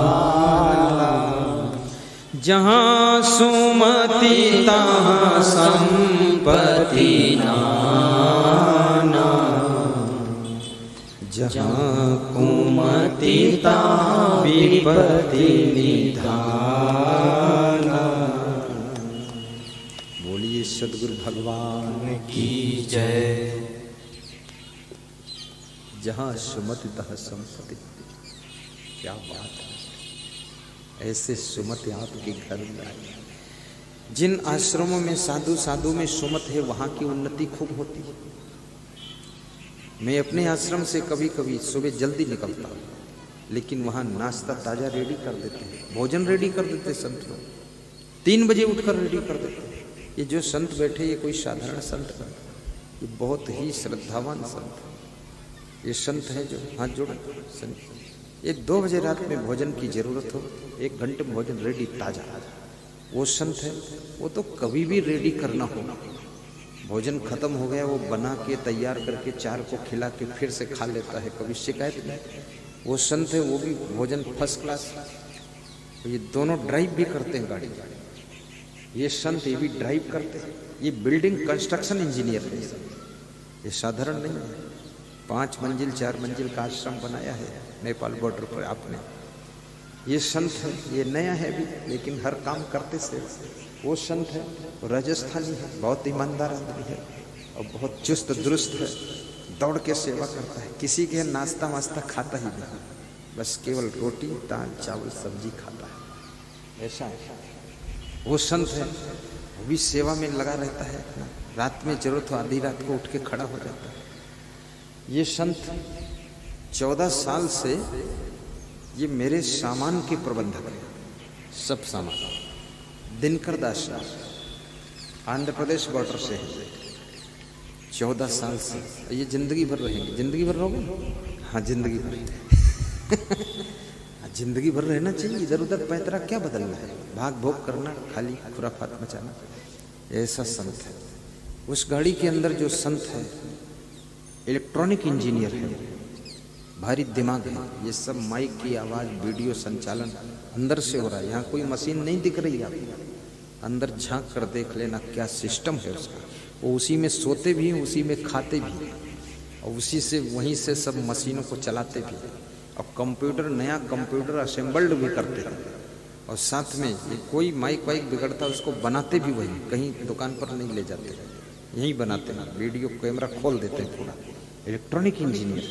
जहां सुमति तहां संपत्ति नाना। जहां कुमति तहां विपत्ति निधाना। बोलिए सद्गुरु भगवान की जय। जहां सुमति तहां संपत्ति। क्या बात है, ऐसे सुमति आपके घर में आई। जिन आश्रमों में साधु में सुमत है, वहां की उन्नति खूब होती है। मैं अपने आश्रम से कभी कभी सुबह जल्दी निकलता हूँ, लेकिन वहाँ नाश्ता ताज़ा रेडी कर देते हैं, भोजन रेडी कर देते हैं संत लोग। 3 बजे उठकर रेडी कर देते हैं। ये जो संत बैठे, ये कोई साधारण संत नहीं, ये बहुत ही श्रद्धावान संत है। ये संत है जो हाथ जोड़ संत, ये 2 बजे रात में भोजन की जरूरत हो, 1 घंटे में भोजन रेडी ताज़ा। वो संत है, वो तो कभी भी रेडी करना हो, भोजन खत्म हो गया वो बना के तैयार करके 4 को खिला के फिर से खा लेता है, कभी शिकायत नहीं। वो संत है, वो भी भोजन फर्स्ट क्लास। ये दोनों ड्राइव भी करते हैं गाड़ी। ये संत ये भी ड्राइव करते हैं। ये बिल्डिंग कंस्ट्रक्शन इंजीनियर है, ये साधारण नहीं है। 5 मंजिल 4 मंजिल का आश्रम बनाया है नेपाल बॉर्डर पर आपने। ये संत है, ये नया है भी, लेकिन हर काम करते से। वो संत है, राजस्थानी है, बहुत ईमानदार आदमी है और बहुत चुस्त दुरुस्त है, दौड़ के सेवा करता है। किसी के नाश्ता वास्ता खाता ही नहीं, बस केवल रोटी दाल चावल सब्जी खाता है, ऐसा है। वो संत है, वो भी सेवा में लगा रहता है अपना। रात में जरूरत हो आधी रात को उठ के खड़ा हो जाता है। ये संत 14 साल से ये मेरे सामान के प्रबंधक है, सब सामान। दिनकर दास आंध्र प्रदेश बॉर्डर से है, 14 साल से। ये जिंदगी भर रहेंगे। जिंदगी भर रहोगे? हाँ, जिंदगी भर। जिंदगी भर रहना चाहिए। इधर उधर पैतरा क्या बदलना है, भाग भोग करना, खाली खुराफात मचाना। ऐसा संत है। उस गाड़ी के अंदर जो संत है इलेक्ट्रॉनिक इंजीनियर है, भारी दिमाग है। ये सब माइक की आवाज़, वीडियो संचालन अंदर से हो रहा है। यहाँ कोई मशीन नहीं दिख रही है आपको। अंदर झांक कर देख लेना क्या सिस्टम है उसका। वो उसी में सोते भी हैं, उसी में खाते भी हैं, और उसी से वहीं से सब मशीनों को चलाते भी हैं। और कंप्यूटर, नया कंप्यूटर असेंबल्ड भी करते हैं। और साथ में ये कोई माइक वाइक बिगड़ता है उसको बनाते भी वही, कहीं दुकान पर नहीं ले जाते, यहीं बनाते हैं। वीडियो कैमरा खोल देते हैं पूरा। इलेक्ट्रॉनिक इंजीनियर,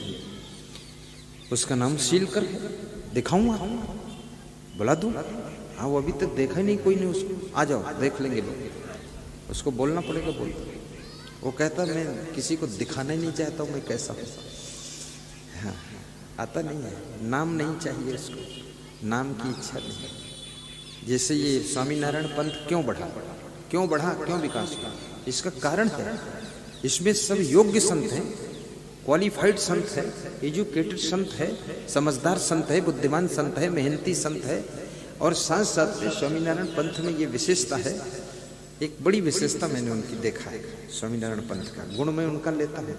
उसका नाम शीलकर है। दिखाऊंगा, बुला दूँ? हाँ, वो अभी तक देखा ही नहीं कोई ने उसको। आ जाओ देख लेंगे लोग। उसको बोलना पड़ेगा, बोल। वो कहता मैं किसी को दिखाना ही नहीं चाहता हूँ, मैं कैसा हूँ। हाँ, आता नहीं है, नाम नहीं चाहिए उसको, नाम की इच्छा नहीं। जैसे ये स्वामीनारायण पंथ क्यों बढ़ा, क्यों विकास हुआ, इसका कारण है इसमें सब योग्य संत हैं, क्वालिफाइड संत है, एजुकेटेड संत है, समझदार संत है, बुद्धिमान संत है, मेहनती संत है। और साथ साथ में स्वामीनारायण पंथ में ये विशेषता है, एक बड़ी विशेषता मैंने उनकी देखा है स्वामीनारायण पंथ का गुण मैं उनका लेता हूँ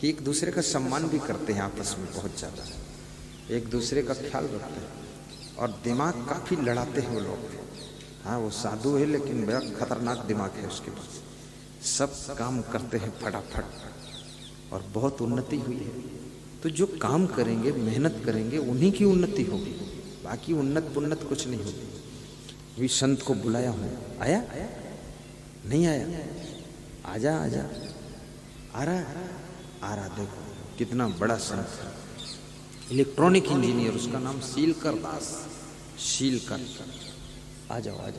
कि एक दूसरे का सम्मान भी करते हैं आपस में, बहुत ज़्यादा एक दूसरे का ख्याल रखते हैं और दिमाग काफ़ी लड़ाते हैं वो लोग। हाँ, वो साधु है लेकिन बड़ा खतरनाक दिमाग है उसके पास, सब काम करते हैं फटाफट और बहुत उन्नति हुई है। तो जो काम करेंगे, मेहनत करेंगे, उन्हीं की उन्नति होगी, बाकी उन्नत पुन्नत कुछ नहीं होगी। भी संत को बुलाया हूँ, आया नहीं आया? आजा आजा, आ रहा। देखो कितना बड़ा संत है, इलेक्ट्रॉनिक इंजीनियर, उसका नाम शीलकर दास। शीलकर, आ जाओ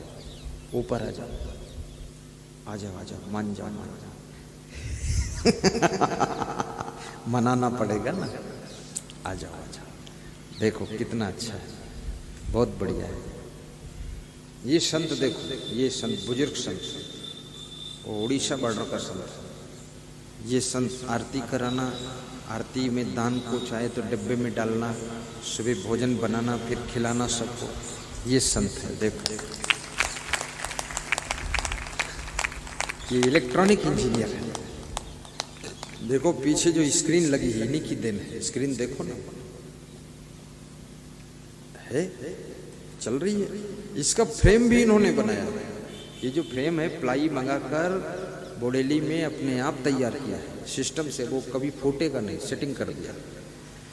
ऊपर आ जाओ, मान जाओ मनाना पड़ेगा ना। आ जाओ। देखो कितना अच्छा है, बहुत बढ़िया है ये संत। देखो ये संत बुजुर्ग संत, वो उड़ीसा बॉर्डर का संत। ये संत आरती कराना, आरती में दान को चाहे तो डिब्बे में डालना, सुबह भोजन बनाना, फिर खिलाना सबको, ये संत है। देखो ये इलेक्ट्रॉनिक इंजीनियर है। देखो पीछे जो स्क्रीन लगी है इन्हीं की देन है। स्क्रीन देखो ना, है चल रही है। इसका फ्रेम भी इन्होंने बनाया। ये जो फ्रेम है प्लाई मंगाकर बोडेली में अपने आप तैयार किया है सिस्टम से, वो कभी फूटेगा नहीं, सेटिंग कर दिया,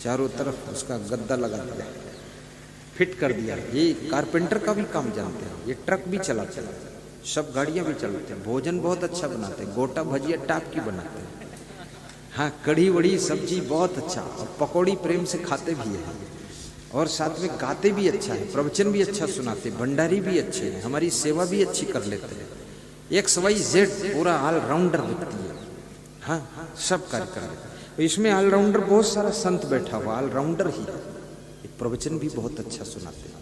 चारों तरफ उसका गद्दा लगा दिया, फिट कर दिया। ये कारपेंटर का भी काम जानते हैं, ये ट्रक भी चलाते हैं, सब गाड़ियां भी चलाते हैं। भोजन बहुत अच्छा बनाते हैं, गोटा भजिया टाप की बनाते हैं। हाँ कढ़ी वड़ी सब्जी बहुत अच्छा, और पकौड़ी प्रेम से खाते भी हैं, और साथ में गाते भी अच्छा है, प्रवचन भी अच्छा सुनाते, भंडारी भी अच्छे हैं, हमारी सेवा भी अच्छी कर लेते हैं। XYZ पूरा ऑलराउंडर व्यक्ति है। हाँ सब कार्य कर लेते। इसमें ऑलराउंडर बहुत सारा संत बैठा हुआ, ऑलराउंडर ही है। प्रवचन भी बहुत अच्छा सुनाते हैं।